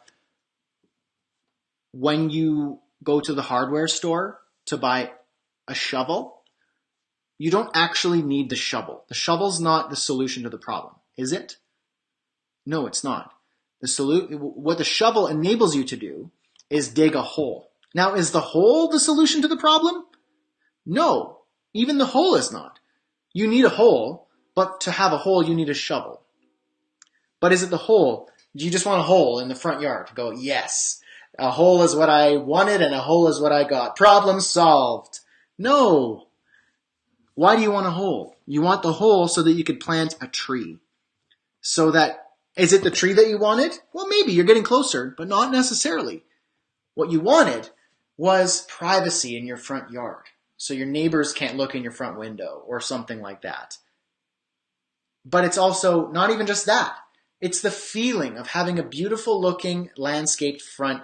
when you go to the hardware store to buy a shovel, you don't actually need the shovel. The shovel's not the solution to the problem, is it? No, it's not. What the shovel enables you to do is dig a hole. Now, is the hole the solution to the problem? No, even the hole is not. You need a hole, but to have a hole, you need a shovel. But is it the hole? Do you just want a hole in the front yard? Go, yes, a hole is what I wanted and a hole is what I got. Problem solved. No. Why do you want a hole? You want the hole so that you could plant a tree. So that, is it the tree that you wanted? Well, maybe you're getting closer, but not necessarily. What you wanted was privacy in your front yard. So your neighbors can't look in your front window or something like that. But it's also not even just that. It's the feeling of having a beautiful looking landscaped front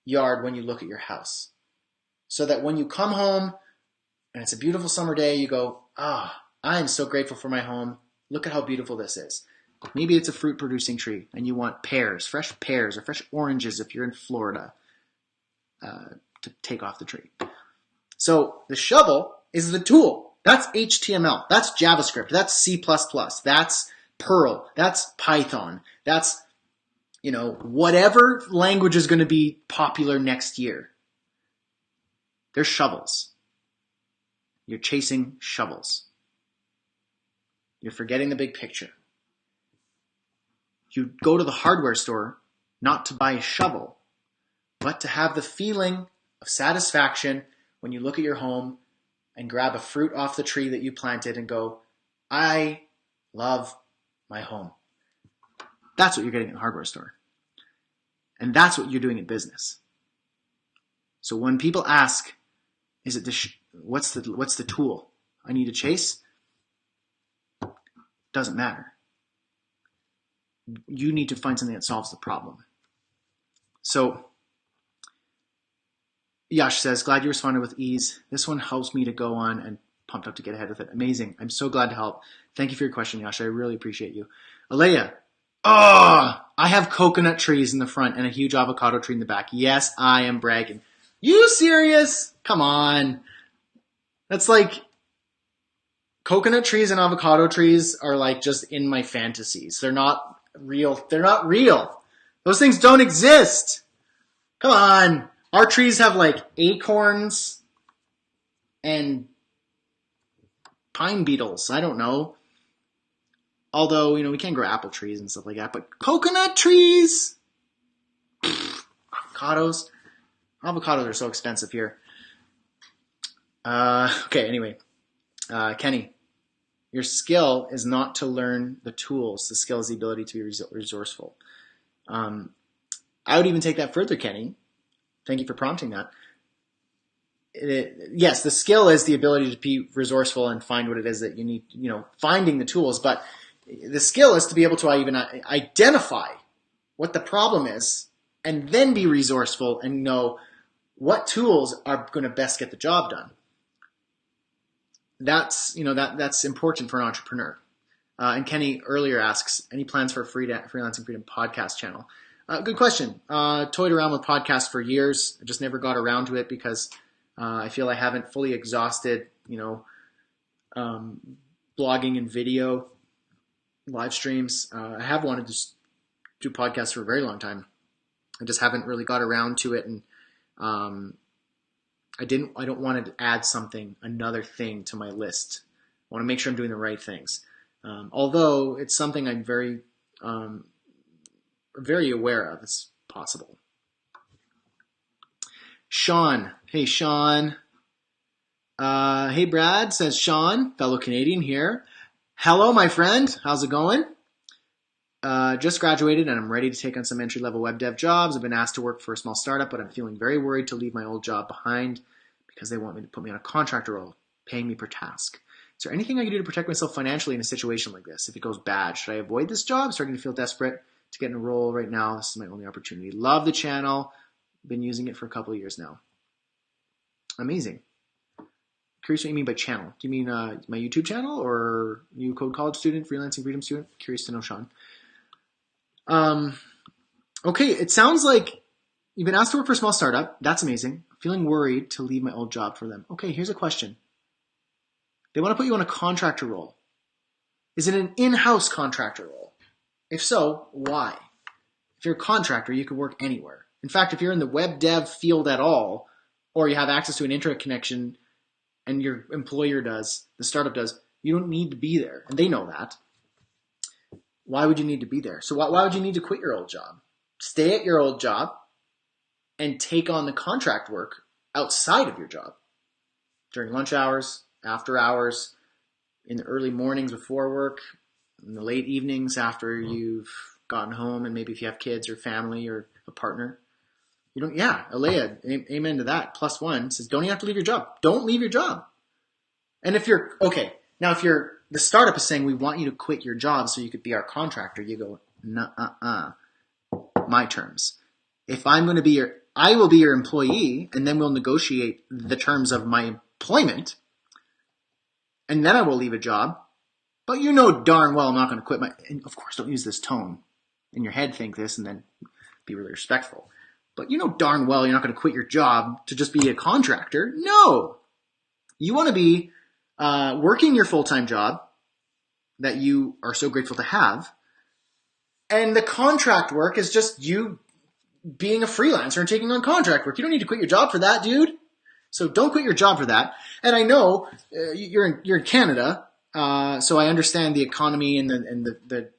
yard when you look at your house. So that when you come home and it's a beautiful summer day, you go, I am so grateful for my home. Look at how beautiful this is. Maybe it's a fruit producing tree and you want pears or fresh oranges if you're in Florida to take off the tree. So the shovel is the tool. That's HTML. That's JavaScript. That's C++. That's Perl. That's Python. That's, whatever language is going to be popular next year. They're shovels. You're chasing shovels. You're forgetting the big picture. You go to the hardware store not to buy a shovel, but to have the feeling of satisfaction when you look at your home and grab a fruit off the tree that you planted and go, I love my home. That's what you're getting at the hardware store. And that's what you're doing in business. So when people ask, is it what's the tool I need to chase? Doesn't matter. You need to find something that solves the problem. So Yash says, glad you responded with ease. This one helps me to go on and pumped up to get ahead with it. Amazing. I'm so glad to help. Thank you for your question, Yash. I really appreciate you. Alea, I have coconut trees in the front and a huge avocado tree in the back. Yes, I am bragging. You serious? Come on. That's like coconut trees and avocado trees are like just in my fantasies. They're not real. They're not real. Those things don't exist. Come on. Our trees have like acorns and pine beetles. I don't know. Although, we can grow apple trees and stuff like that. But coconut trees? Avocados? Avocados are so expensive here. Okay, anyway. Kenny, your skill is not to learn the tools. The skill is the ability to be resourceful. I would even take that further, Kenny. Thank you for prompting that. Yes, the skill is the ability to be resourceful and find what it is that you need, finding the tools. But the skill is to be able to even identify what the problem is and then be resourceful and know what tools are going to best get the job done. That's important for an entrepreneur. And Kenny earlier asks, any plans for a Freelancing Freedom podcast channel? Good question. Toyed around with podcasts for years. I just never got around to it because I feel I haven't fully exhausted, blogging and video, live streams. I have wanted to do podcasts for a very long time. I just haven't really got around to it, and I don't want to add another thing to my list. I want to make sure I'm doing the right things. Although it's something I'm very aware of. It's possible. Sean. Hey, Sean. Hey, Brad, says Sean, fellow Canadian here. Hello, my friend. How's it going? Just graduated and I'm ready to take on some entry-level web dev jobs. I've been asked to work for a small startup, but I'm feeling very worried to leave my old job behind because they want me to put me on a contractor role, paying me per task. Is there anything I can do to protect myself financially in a situation like this? If it goes bad, should I avoid this job? I'm starting to feel desperate to get in a role right now. This is my only opportunity. Love the channel. Been using it for a couple of years now. Amazing. Curious what you mean by channel. Do you mean my YouTube channel or new code college student, freelancing freedom student? Curious to know, Sean. Okay, it sounds like you've been asked to work for a small startup. That's amazing. I'm feeling worried to leave my old job for them. Okay, here's a question. They want to put you on a contractor role. Is it an in-house contractor role? If so, why? If you're a contractor, you can work anywhere. In fact, if you're in the web dev field at all, or you have access to an internet connection and your employer does, the startup does, you don't need to be there. And they know that. Why would you need to be there? So why would you need to quit your old job? Stay at your old job and take on the contract work outside of your job. During lunch hours, after hours, in the early mornings before work, in the late evenings after you've gotten home, and maybe if you have kids or family or a partner. Alea, amen to that. +1 says, don't even have to leave your job. Don't leave your job. And if the startup is saying, we want you to quit your job so you could be our contractor, you go, my terms. If I'm going to I will be your employee, and then we'll negotiate the terms of my employment, and then I will leave a job. But you know darn well I'm not going to quit and of course, don't use this tone. In your head, think this, and then be really respectful. But you know darn well you're not going to quit your job to just be a contractor. No. You want to be working your full-time job that you are so grateful to have. And the contract work is just you being a freelancer and taking on contract work. You don't need to quit your job for that, dude. So don't quit your job for that. And I know you're in Canada, so I understand the economy and the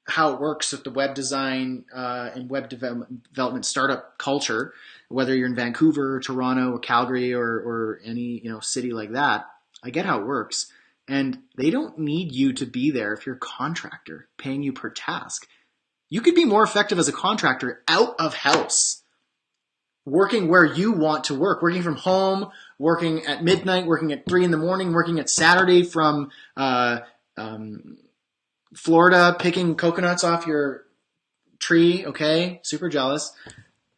how it works with the web design and web development startup culture, whether you're in Vancouver or Toronto or Calgary or any city like that. I get how it works. And they don't need you to be there if you're a contractor paying you per task. You could be more effective as a contractor out of house, working where you want to work, working from home, working at midnight, working at 3 a.m, working at Saturday from Florida, picking coconuts off your tree. Okay, super jealous.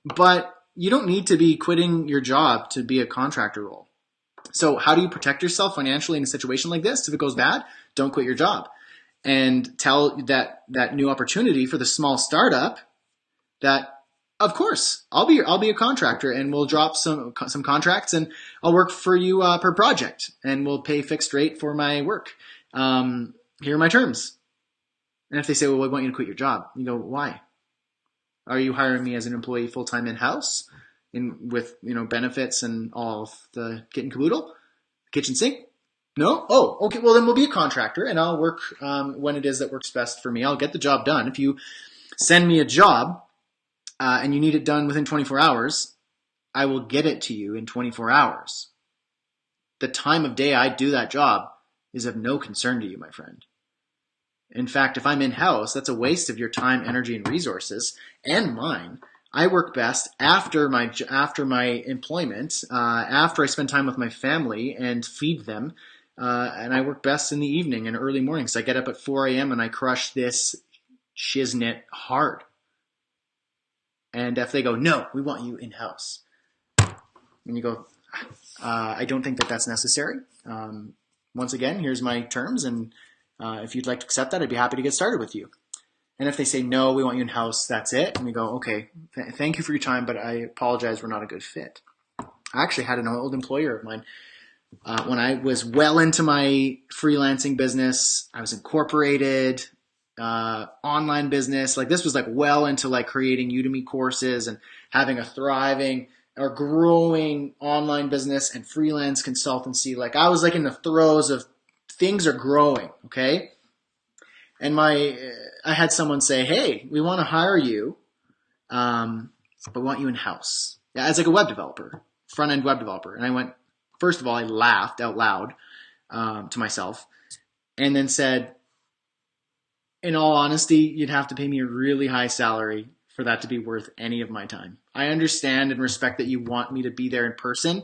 But you don't need to be quitting your job to be a contractor role. So how do you protect yourself financially in a situation like this? If it goes bad, don't quit your job. And tell that new opportunity for the small startup that, of course, I'll be a contractor, and we'll drop some contracts, and I'll work for you per project, and we'll pay fixed rate for my work. Here are my terms. And if they say, well, we want you to quit your job, you go, why? Are you hiring me as an employee full-time in-house with benefits and all of the kit and caboodle, kitchen sink? No? Oh, okay. Well, then we'll be a contractor, and I'll work when it is that works best for me. I'll get the job done. If you send me a job and you need it done within 24 hours, I will get it to you in 24 hours. The time of day I do that job is of no concern to you, my friend. In fact, if I'm in-house, that's a waste of your time, energy, and resources, and mine. I work best after my employment, after I spend time with my family and feed them, and I work best in the evening and early mornings. I get up at 4 a.m. and I crush this shiznit hard. And if they go, no, we want you in-house, and you go, I don't think that that's necessary. Once again, here's my terms, and if you'd like to accept that, I'd be happy to get started with you. And if they say, no, we want you in-house, that's it. And we go, okay, thank you for your time, but I apologize, we're not a good fit. I actually had an old employer of mine. When I was well into my freelancing business, I was incorporated, online business. Like this was like well into like creating Udemy courses and having a thriving or growing online business and freelance consultancy. Like I was like in the throes of things are growing, okay? And I had someone say, hey, we want to hire you, but we want you in-house. Yeah, as like a web developer, front-end web developer. And I went, first of all, I laughed out loud to myself and then said, in all honesty, you'd have to pay me a really high salary for that to be worth any of my time. I understand and respect that you want me to be there in person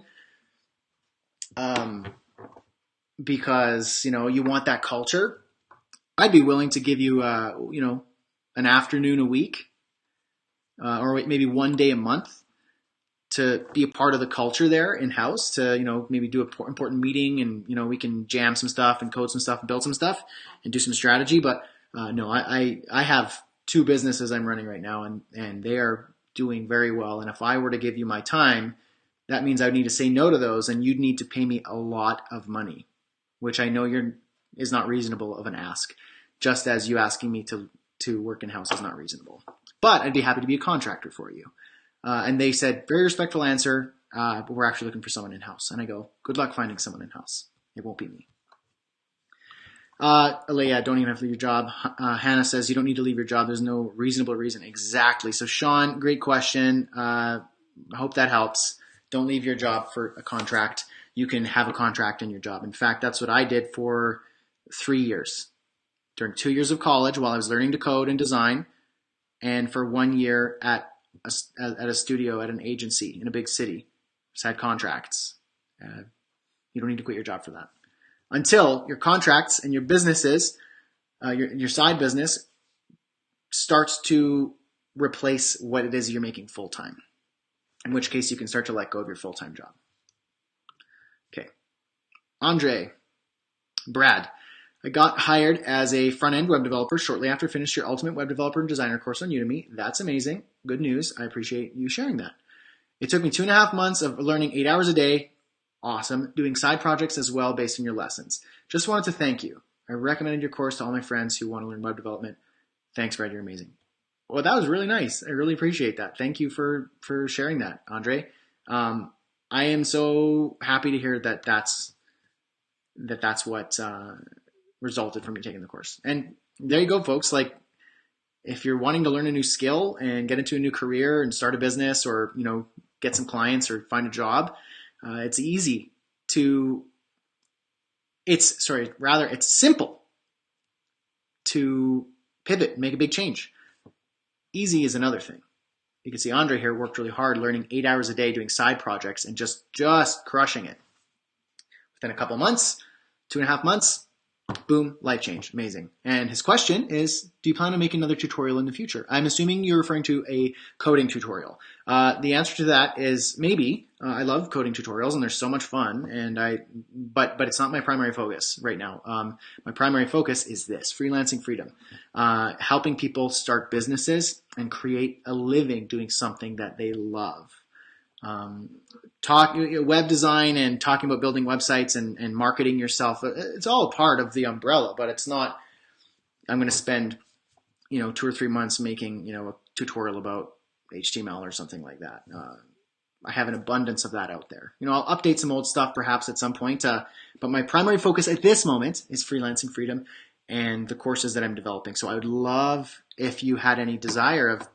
because, you want that culture. I'd be willing to give you, an afternoon a week or maybe one day a month to be a part of the culture there in-house to, maybe do an important meeting and, we can jam some stuff and code some stuff and build some stuff and do some strategy. But no, I have two businesses I'm running right now and they are doing very well. And if I were to give you my time, that means I would need to say no to those and you'd need to pay me a lot of money, which I know is not reasonable of an ask, just as you asking me to work in-house is not reasonable. But I'd be happy to be a contractor for you. And they said, very respectful answer, but we're actually looking for someone in-house. And I go, good luck finding someone in-house. It won't be me. Alea, don't even have to leave your job. Hannah says, you don't need to leave your job. There's no reasonable reason. Exactly. So Sean, great question. I hope that helps. Don't leave your job for a contract. You can have a contract in your job. In fact, that's what I did for 3 years. During 2 years of college while I was learning to code and design, and for 1 year at a studio at an agency in a big city. Just had contracts. You don't need to quit your job for that. Until your contracts and your businesses, your side business starts to replace what it is you're making full-time. In which case you can start to let go of your full-time job. Okay. Andre, Brad, I got hired as a front-end web developer shortly after I finished your Ultimate Web Developer and Designer course on Udemy. That's amazing. Good news. I appreciate you sharing that. It took me 2.5 months of learning 8 hours a day. Awesome. Doing side projects as well based on your lessons. Just wanted to thank you. I recommended your course to all my friends who want to learn web development. Thanks, Brad. You're amazing. Well, that was really nice. I really appreciate that. Thank you for sharing that, Andre. I am so happy to hear that's what resulted from you taking the course. And there you go, folks. Like, if you're wanting to learn a new skill and get into a new career and start a business or, get some clients or find a job, it's simple to pivot and make a big change. Easy is another thing. You can see Andre here worked really hard learning 8 hours a day doing side projects and just crushing it. Within a couple months, 2.5 months, Boom, life change. Amazing. And his question is, do you plan on making another tutorial in the future? I'm assuming you're referring to a coding tutorial. The answer to that is maybe. I love coding tutorials and they're so much fun, but it's not my primary focus right now. My primary focus is this, freelancing freedom. Helping people start businesses and create a living doing something that they love. Web design and talking about building websites and marketing yourself. It's all a part of the umbrella, but it's not, I'm going to spend, 2 or 3 months making, a tutorial about HTML or something like that. I have an abundance of that out there. I'll update some old stuff perhaps at some point, but my primary focus at this moment is freelancing freedom and the courses that I'm developing. So I would love if you had any desire of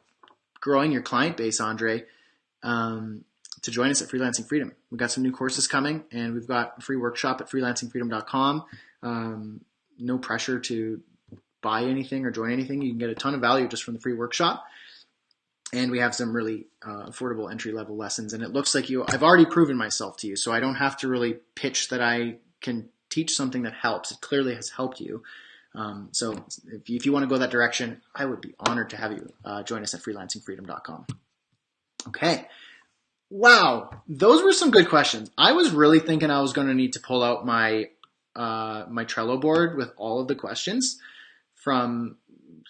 growing your client base, Andre, to join us at Freelancing Freedom. We've got some new courses coming, and we've got a free workshop at freelancingfreedom.com. No pressure to buy anything or join anything. You can get a ton of value just from the free workshop. And we have some really affordable entry-level lessons. And it looks like I've already proven myself to you, so I don't have to really pitch that I can teach something that helps. It clearly has helped you. So if you want to go that direction, I would be honored to have you join us at freelancingfreedom.com. Okay. Wow. Those were some good questions. I was really thinking I was going to need to pull out my Trello board with all of the questions from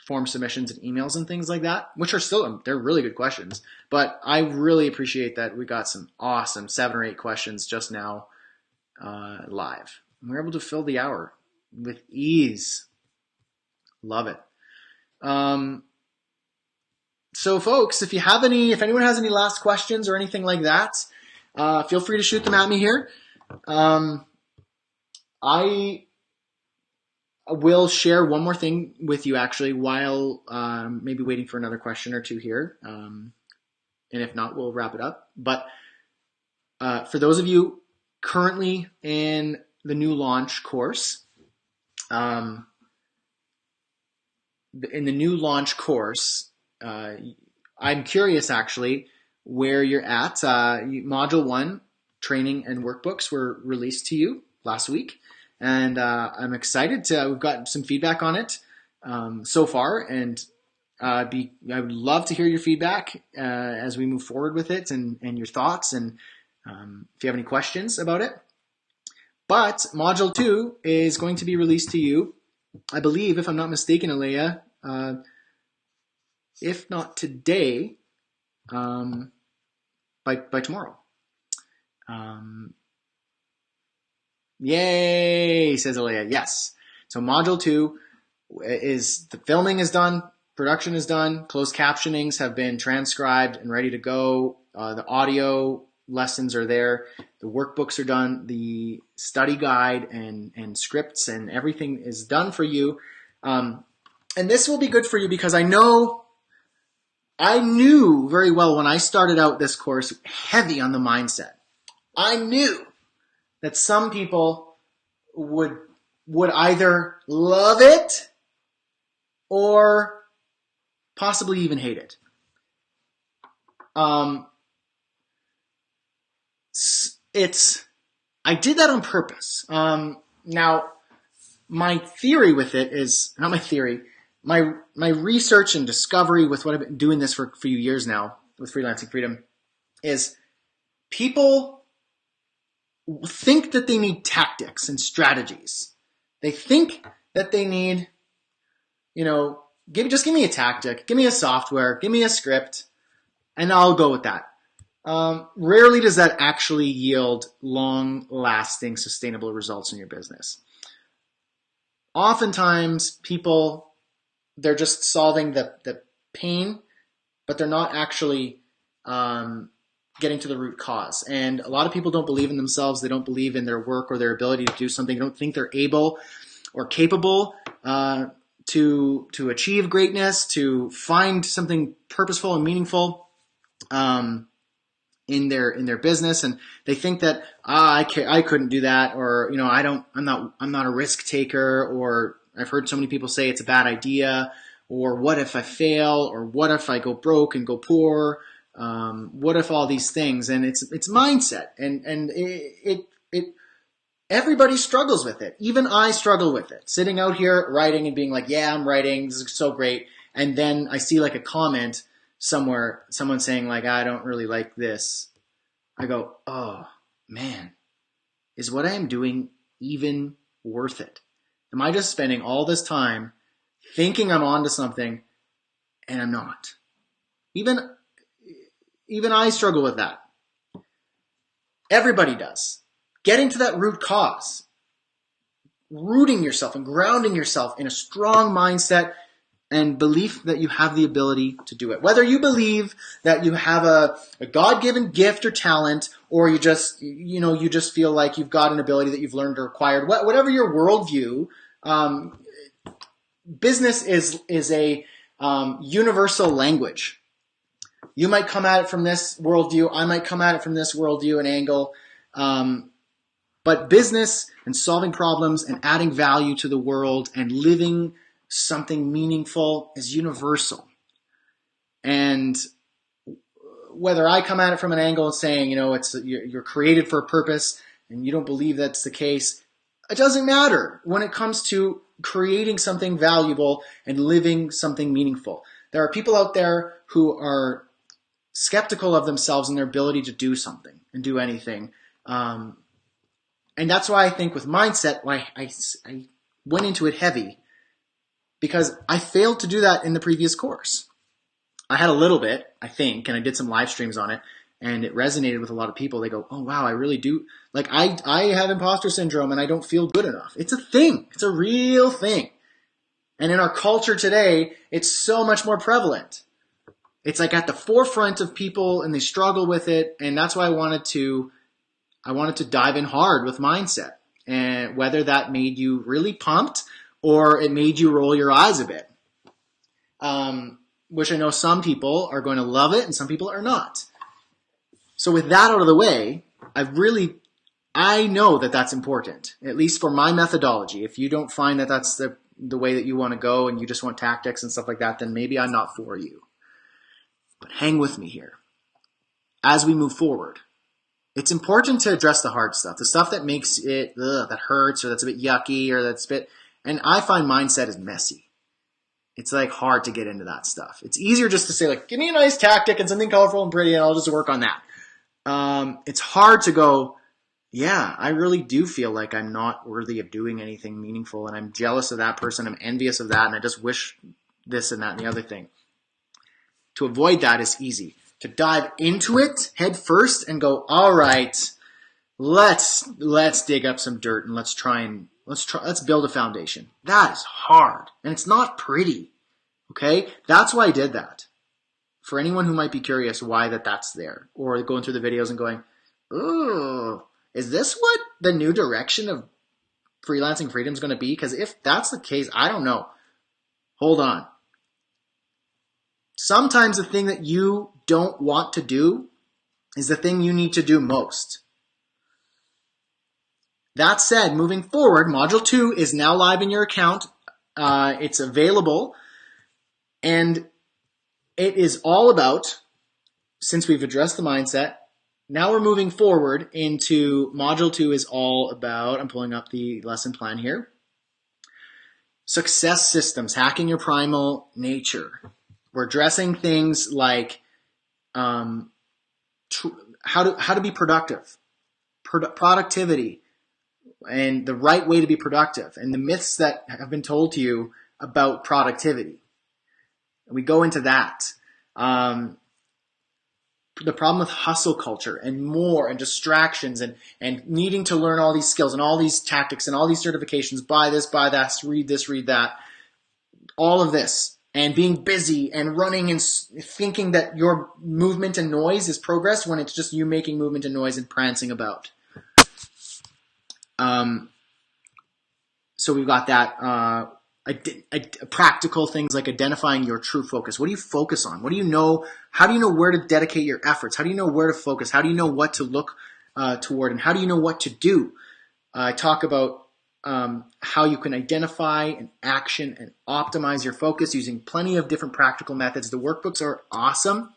form submissions and emails and things like that, which are they're really good questions. But I really appreciate that we got some awesome 7 or 8 questions just now live. And we're able to fill the hour with ease. Love it. So folks, if anyone has any last questions or anything like that, feel free to shoot them at me here. I will share one more thing with you actually while maybe waiting for another question or two here. And if not, we'll wrap it up. But for those of you currently in the new launch course, I'm curious actually where you're at. Module 1 training and workbooks were released to you last week. And I'm excited we've got some feedback on it so far, and I would love to hear your feedback as we move forward with it and your thoughts, and if you have any questions about it. But Module 2 is going to be released to you, I believe, if I'm not mistaken, Alea, if not today, by tomorrow. Yay, says Alea. Yes. So Module 2 the filming is done, production is done, closed captionings have been transcribed and ready to go. The audio lessons are there. The workbooks are done. The study guide and scripts and everything is done for you. And this will be good for you because I knew very well when I started out this course heavy on the mindset. I knew that some people would either love it or possibly even hate it. I did that on purpose. Now, my theory with it is, not my theory, my research and discovery with what I've been doing this for a few years now with Freelancing Freedom is people think that they need tactics and strategies. They think that they need, just give me a tactic, give me a software, give me a script, and I'll go with that. Rarely does that actually yield long-lasting, sustainable results in your business. Oftentimes, people, they're just solving the pain, but they're not actually getting to the root cause. And a lot of people don't believe in themselves. They don't believe in their work or their ability to do something. They don't think they're able or capable to achieve greatness, to find something purposeful and meaningful in their business. And they think that I couldn't do that, or I'm not a risk taker, or I've heard so many people say it's a bad idea, or what if I fail, or what if I go broke and go poor. What if all these things? And it's mindset, and Everybody struggles with it. Even I struggle with it. Sitting out here writing and being like, yeah, I'm writing. This is so great. And then I see like a comment somewhere, someone saying like, I don't really like this. I go, oh man, is what I am doing even worth it? Am I just spending all this time thinking I'm onto something and I'm not? Even I struggle with that. Everybody does. Getting to that root cause, rooting yourself and grounding yourself in a strong mindset and belief that you have the ability to do it. Whether you believe that you have a God-given gift or talent, or you just feel like you've got an ability that you've learned or acquired, whatever your worldview, business is a universal language. You might come at it from this worldview. I might come at it from this worldview and angle. But business and solving problems and adding value to the world and living something meaningful is universal. And whether I come at it from an angle and saying, you're created for a purpose and you don't believe that's the case, it doesn't matter when it comes to creating something valuable and living something meaningful. There are people out there who are skeptical of themselves and their ability to do something and do anything. And that's why I think with mindset, why I went into it heavy, because I failed to do that in the previous course. I had a little bit, I think, and I did some live streams on it, and it resonated with a lot of people. They go, oh, wow, I really do. Like, I have imposter syndrome, and I don't feel good enough. It's a thing. It's a real thing. And in our culture today, it's so much more prevalent. It's like at the forefront of people, and they struggle with it, and that's why I wanted to dive in hard with mindset, and whether that made you really pumped or it made you roll your eyes a bit, which I know some people are going to love it and some people are not. So with that out of the way, I know that that's important, at least for my methodology. If you don't find that that's the way that you want to go and you just want tactics and stuff like that, then maybe I'm not for you. But hang with me here. As we move forward, it's important to address the hard stuff, the stuff that makes it, that hurts, or that's a bit yucky, or that's a bit, and I find mindset is messy. It's like hard to get into that stuff. It's easier just to say like, give me a nice tactic and something colorful and pretty and I'll just work on that. It's hard to go, yeah, I really do feel like I'm not worthy of doing anything meaningful and I'm jealous of that person, I'm envious of that, and I just wish this and that and the other thing. To avoid that is easy. To dive into it head first and go, all right, let's dig up some dirt and let's build a foundation. That is hard and it's not pretty. Okay? That's why I did that. For anyone who might be curious why that's there, or going through the videos and going, ooh, is this what the new direction of freelancing freedom is going to be? Because if that's the case, I don't know. Hold on. Sometimes the thing that you don't want to do is the thing you need to do most. That said, moving forward, Module 2 is now live in your account. It's available. And it is all about, since we've addressed the mindset, now we're moving forward into Module 2 is all about, I'm pulling up the lesson plan here, success systems, hacking your primal nature. We're addressing things like how to be productive, productivity, and the right way to be productive, and the myths that have been told to you about productivity. And we go into that. The problem with hustle culture and more, and distractions, and needing to learn all these skills and all these tactics and all these certifications, buy this, buy that, read this, read that, all of this. And being busy and running and thinking that your movement and noise is progress when it's just you making movement and noise and prancing about. So we've got that. Practical things like identifying your true focus. What do you focus on? What do you know? How do you know where to dedicate your efforts? How do you know where to focus? How do you know what to look toward? And how do you know what to do? I talk about how you can identify and action and optimize your focus using plenty of different practical methods. The workbooks are awesome.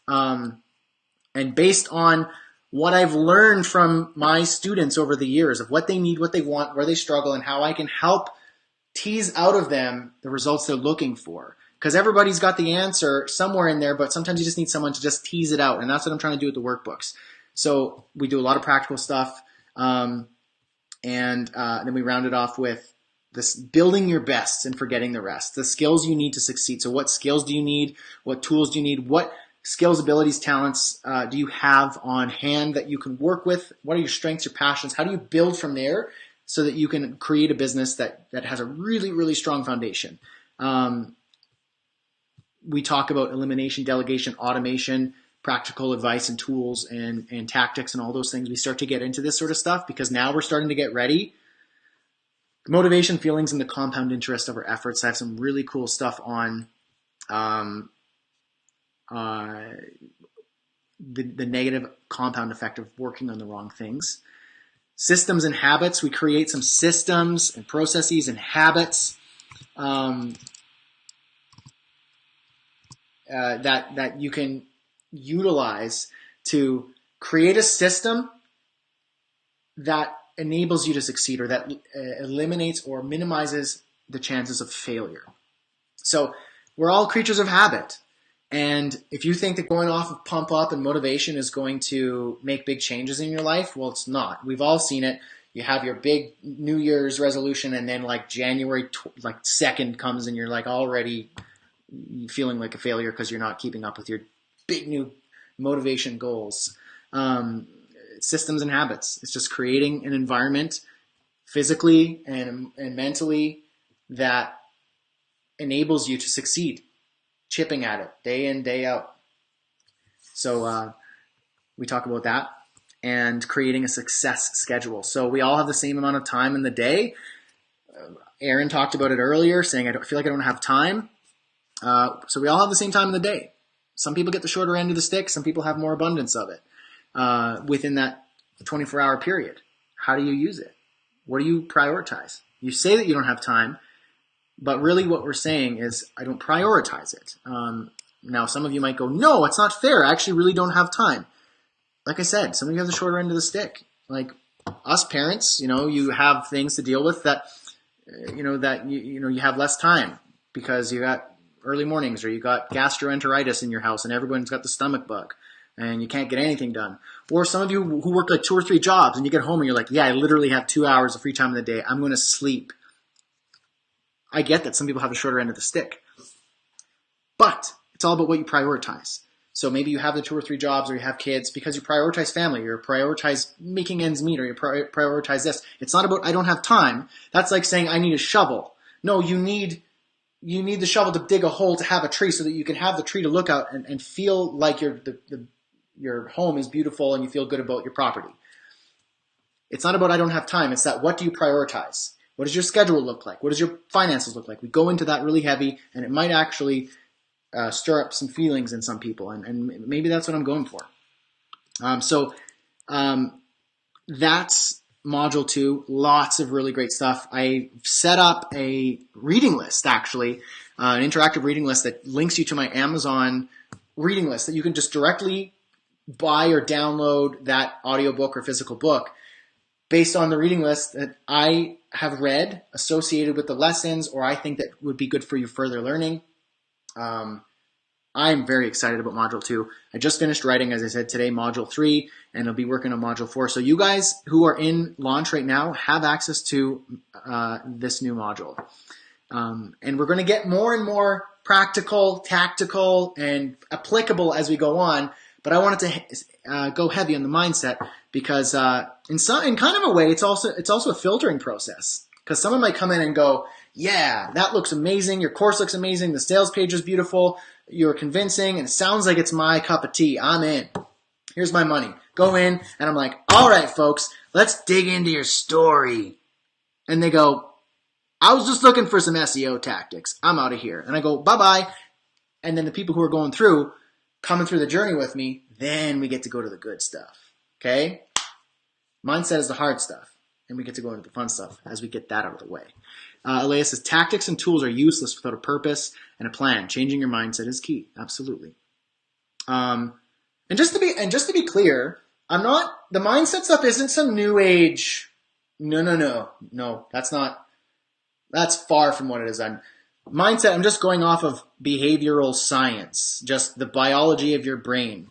And based on what I've learned from my students over the years of what they need, what they want, where they struggle, and how I can help tease out of them the results they're looking for. Because everybody's got the answer somewhere in there, but sometimes you just need someone to just tease it out. And that's what I'm trying to do with the workbooks. So we do a lot of practical stuff. And then we round it off with this building your best and forgetting the rest. The skills you need to succeed. So what skills do you need? What tools do you need? What skills, abilities, talents do you have on hand that you can work with? What are your strengths, your passions? How do you build from there so that you can create a business that has a really, really strong foundation? We talk about elimination, delegation, automation, practical advice and tools and tactics and all those things. We start to get into this sort of stuff because now we're starting to get ready. Motivation, feelings, and the compound interest of our efforts. I have some really cool stuff on the negative compound effect of working on the wrong things. Systems and habits. We create some systems and processes and habits that you can utilize to create a system that enables you to succeed, or that eliminates or minimizes the chances of failure. So we're all creatures of habit. And if you think that going off of pump up and motivation is going to make big changes in your life, well, it's not. We've all seen it. You have your big New Year's resolution, and then like January 2nd comes and you're like already feeling like a failure because you're not keeping up with your big new motivation goals. Systems and habits. It's just creating an environment physically and mentally that enables you to succeed, chipping at it day in, day out. So we talk about that, and creating a success schedule. So we all have the same amount of time in the day. Aaron talked about it earlier, saying I feel like I don't have time. So we all have the same time in the day. Some people get the shorter end of the stick. Some people have more abundance of it within that 24-hour period. How do you use it? What do you prioritize? You say that you don't have time, but really what we're saying is I don't prioritize it. Now, some of you might go, no, it's not fair. I actually really don't have time. Like I said, some of you have the shorter end of the stick. Like us parents, you have things to deal with that, you have less time because you got early mornings, or you got gastroenteritis in your house and everyone's got the stomach bug and you can't get anything done. Or some of you who work like 2 or 3 jobs and you get home and you're like, yeah, I literally have 2 hours of free time in the day. I'm going to sleep. I get that some people have the shorter end of the stick, but it's all about what you prioritize. So maybe you have the 2 or 3 jobs, or you have kids because you prioritize family, or you prioritize making ends meet, or you prioritize this. It's not about I don't have time. That's like saying I need a shovel. No, you need the shovel to dig a hole to have a tree so that you can have the tree to look out and feel like your home is beautiful and you feel good about your property. It's not about I don't have time. It's that what do you prioritize? What does your schedule look like? What does your finances look like? We go into that really heavy, and it might actually stir up some feelings in some people, and maybe that's what I'm going for. That's Module 2, lots of really great stuff. I set up a reading list, actually, an interactive reading list that links you to my Amazon reading list that you can just directly buy or download that audiobook or physical book based on the reading list that I have read associated with the lessons, or I think that would be good for you further learning. I'm very excited about Module 2. I just finished writing, as I said, today, Module 3, and I'll be working on Module 4. So you guys who are in launch right now have access to this new module. And we're going to get more and more practical, tactical, and applicable as we go on. But I wanted to go heavy on the mindset because in kind of a way, it's also a filtering process. Because someone might come in and go, yeah, that looks amazing. Your course looks amazing. The sales page is beautiful. You're convincing, and it sounds like it's my cup of tea. I'm in. Here's my money. Go in, and I'm like, all right, folks, let's dig into your story. And they go, I was just looking for some SEO tactics. I'm out of here. And I go, bye-bye. And then the people who are coming through the journey with me, then we get to go to the good stuff. Okay? Mindset is the hard stuff, and we get to go into the fun stuff as we get that out of the way. Elias says, tactics and tools are useless without a purpose and a plan. Changing your mindset is key. Absolutely. And just to be clear, I'm not, the mindset stuff isn't some new age. No, that's far from what it is. I'm just going off of behavioral science, just the biology of your brain.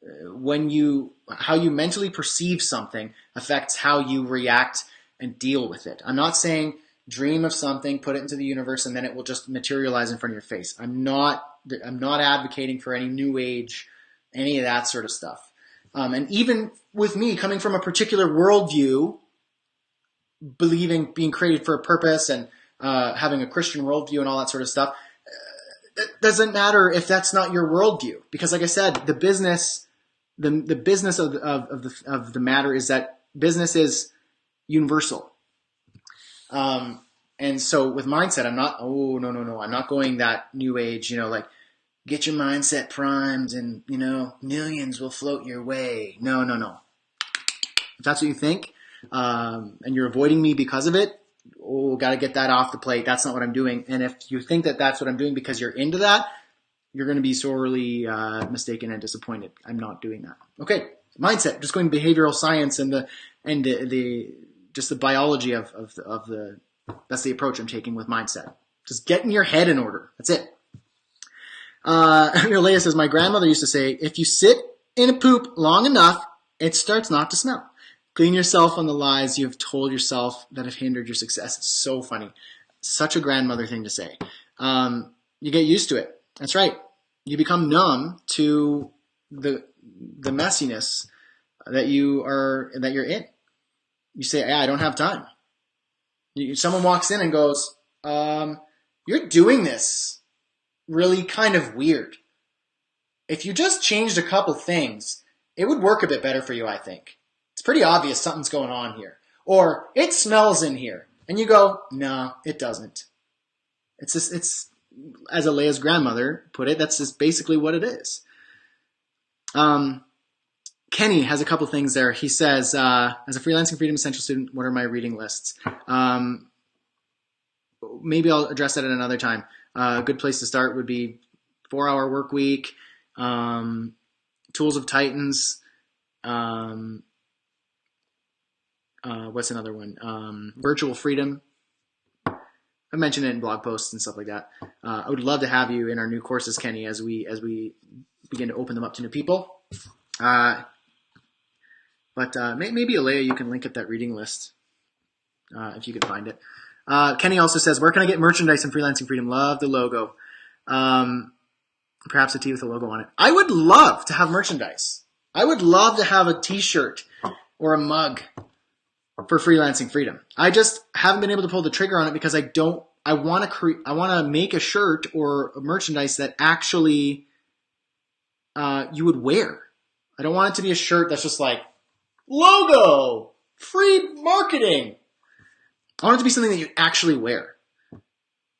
How you mentally perceive something affects how you react and deal with it. I'm not saying dream of something, put it into the universe, and then it will just materialize in front of your face. I'm not advocating for any new age, any of that sort of stuff. And even with me coming from a particular worldview, being created for a purpose and having a Christian worldview and all that sort of stuff, it doesn't matter if that's not your worldview. Because like I said, the business of the matter is that business is universal. And so with mindset, I'm not, I'm not going that new age, like get your mindset primed and, millions will float your way. No. If that's what you think, and you're avoiding me because of it, got to get that off the plate. That's not what I'm doing. And if you think that that's what I'm doing because you're into that, you're going to be sorely mistaken and disappointed. I'm not doing that. Okay, mindset. Just going behavioral science and the biology of the. That's the approach I'm taking with mindset. Just getting your head in order. That's it. Leah says, my grandmother used to say, if you sit in a poop long enough, it starts not to smell. Clean yourself on the lies you have told yourself that have hindered your success. It's so funny. Such a grandmother thing to say. You get used to it. That's right. You become numb to the messiness that you're in. You say, I don't have time. Someone walks in and goes, you're doing this really kind of weird. If you just changed a couple things, it would work a bit better for you, I think. It's pretty obvious something's going on here. Or it smells in here. And you go, no, it doesn't. It's as Alea's grandmother put it, that's just basically what it is. Kenny has a couple things there. He says, as a Freelancing Freedom Essential student, what are my reading lists? Maybe I'll address that at another time. A good place to start would be 4-Hour Work Week, Tools of Titans, what's another one? Virtual Freedom. I mentioned it in blog posts and stuff like that. I would love to have you in our new courses, Kenny, as we begin to open them up to new people. But maybe Alea, you can link up that reading list if you could find it. Kenny also says, where can I get merchandise in Freelancing Freedom? Love the logo. Perhaps a tee with a logo on it. I would love to have merchandise. I would love to have a t-shirt or a mug for Freelancing Freedom. I just haven't been able to pull the trigger on it because I want to make a shirt or a merchandise that actually you would wear. I don't want it to be a shirt that's just like, logo, free marketing. I want it to be something that you actually wear.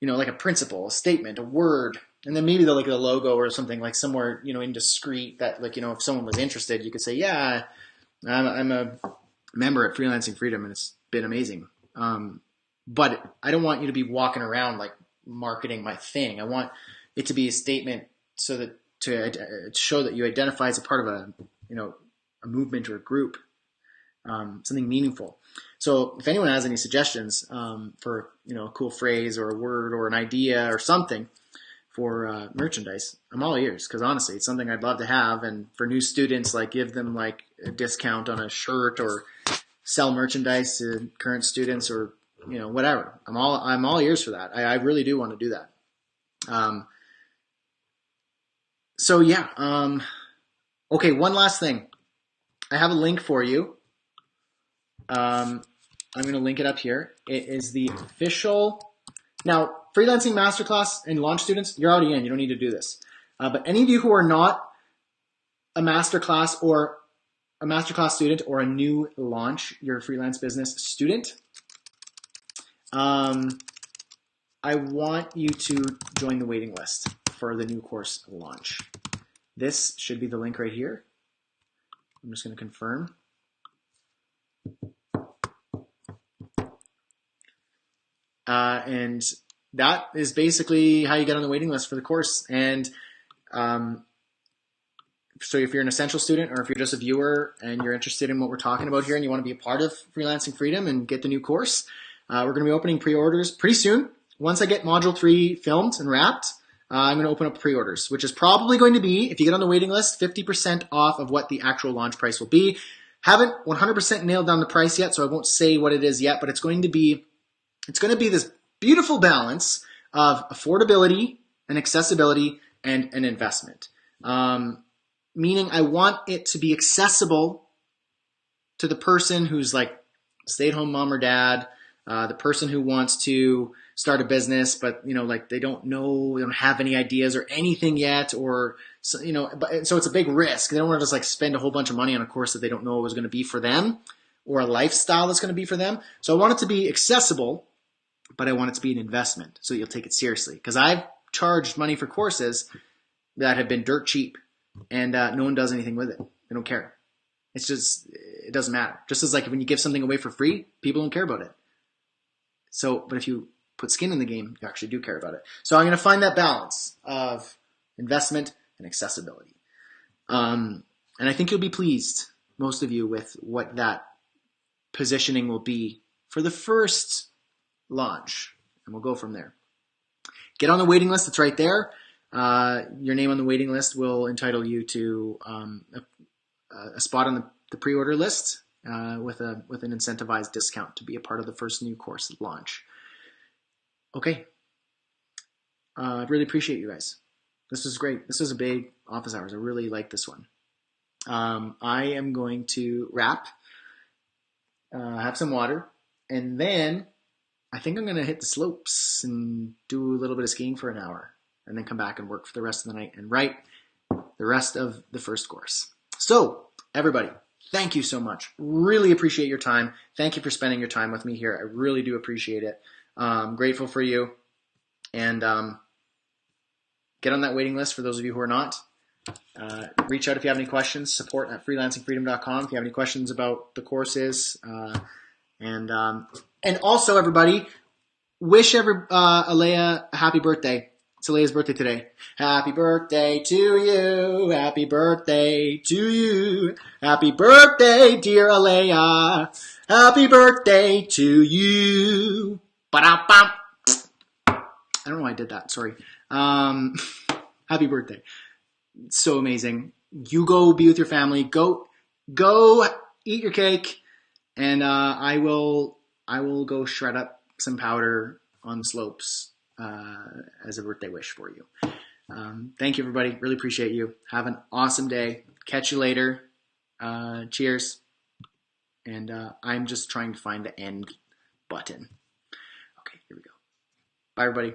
Like a principle, a statement, a word, and then maybe the logo or something like somewhere, indiscreet that if someone was interested, you could say, yeah, I'm a member at Freelancing Freedom and it's been amazing. But I don't want you to be walking around like marketing my thing. I want it to be a statement so that to show that you identify as a part of a movement or a group, something meaningful. So if anyone has any suggestions for a cool phrase or a word or an idea or something for merchandise, I'm all ears because honestly, it's something I'd love to have. And for new students, give them a discount on a shirt or sell merchandise to current students or whatever. I'm all ears for that. I really do want to do that. So yeah. Okay, one last thing. I have a link for you. I'm going to link it up here. It is the official. Now, Freelancing Masterclass and launch students, you're already in. You don't need to do this. But any of you who are not a masterclass or a masterclass student or a new launch your freelance business student, I want you to join the waiting list for the new course launch. This should be the link right here. I'm just going to confirm. And that is basically how you get on the waiting list for the course. And So if you're an essential student or if you're just a viewer and you're interested in what we're talking about here and you want to be a part of Freelancing Freedom and get the new course, we're going to be opening pre-orders pretty soon. Once I get Module 3 filmed and wrapped, I'm going to open up pre-orders, which is probably going to be, if you get on the waiting list, 50% off of what the actual launch price will be. Haven't 100% nailed down the price yet, so I won't say what it is yet, but it's going to be this beautiful balance of affordability and accessibility and an investment. Meaning I want it to be accessible to the person who's like stay-at-home mom or dad, the person who wants to start a business, but like they don't have any ideas or anything yet, or so it's a big risk. They don't want to just like spend a whole bunch of money on a course that they don't know what was going to be for them, or a lifestyle that's going to be for them. So I want it to be accessible, but I want it to be an investment so you'll take it seriously. Because I've charged money for courses that have been dirt cheap, and no one does anything with it. They don't care. It's just, it doesn't matter. Just as like when you give something away for free, people don't care about it. So, but if you put skin in the game, you actually do care about it. So I'm going to find that balance of investment and accessibility. And I think you'll be pleased, most of you, with what that positioning will be for the first launch. And we'll go from there. Get on the waiting list. It's right there. Your name on the waiting list will entitle you to a spot on the pre-order list with an incentivized discount to be a part of the first new course launch. Okay. I really appreciate you guys. This was great. This was a big office hours. I really like this one. I am going to wrap, have some water, and then I think I'm going to hit the slopes and do a little bit of skiing for an hour, and then come back and work for the rest of the night and write the rest of the first course. So, everybody, thank you so much. Really appreciate your time. Thank you for spending your time with me here. I really do appreciate it. I'm grateful for you. And get on that waiting list for those of you who are not. Reach out if you have any questions. Support at freelancingfreedom.com if you have any questions about the courses. And also, everybody, wish Alea a happy birthday. It's Alea's birthday today. Happy birthday to you. Happy birthday to you. Happy birthday, dear Alea. Happy birthday to you. Ba-da-bum. I don't know why I did that. Sorry. Happy birthday. It's so amazing. You go be with your family. Go eat your cake. And I will go shred up some powder on the slopes as a birthday wish for you. Thank you, everybody. Really appreciate you. Have an awesome day. Catch you later. Cheers. And I'm just trying to find the end button. Okay, here we go. Bye, everybody.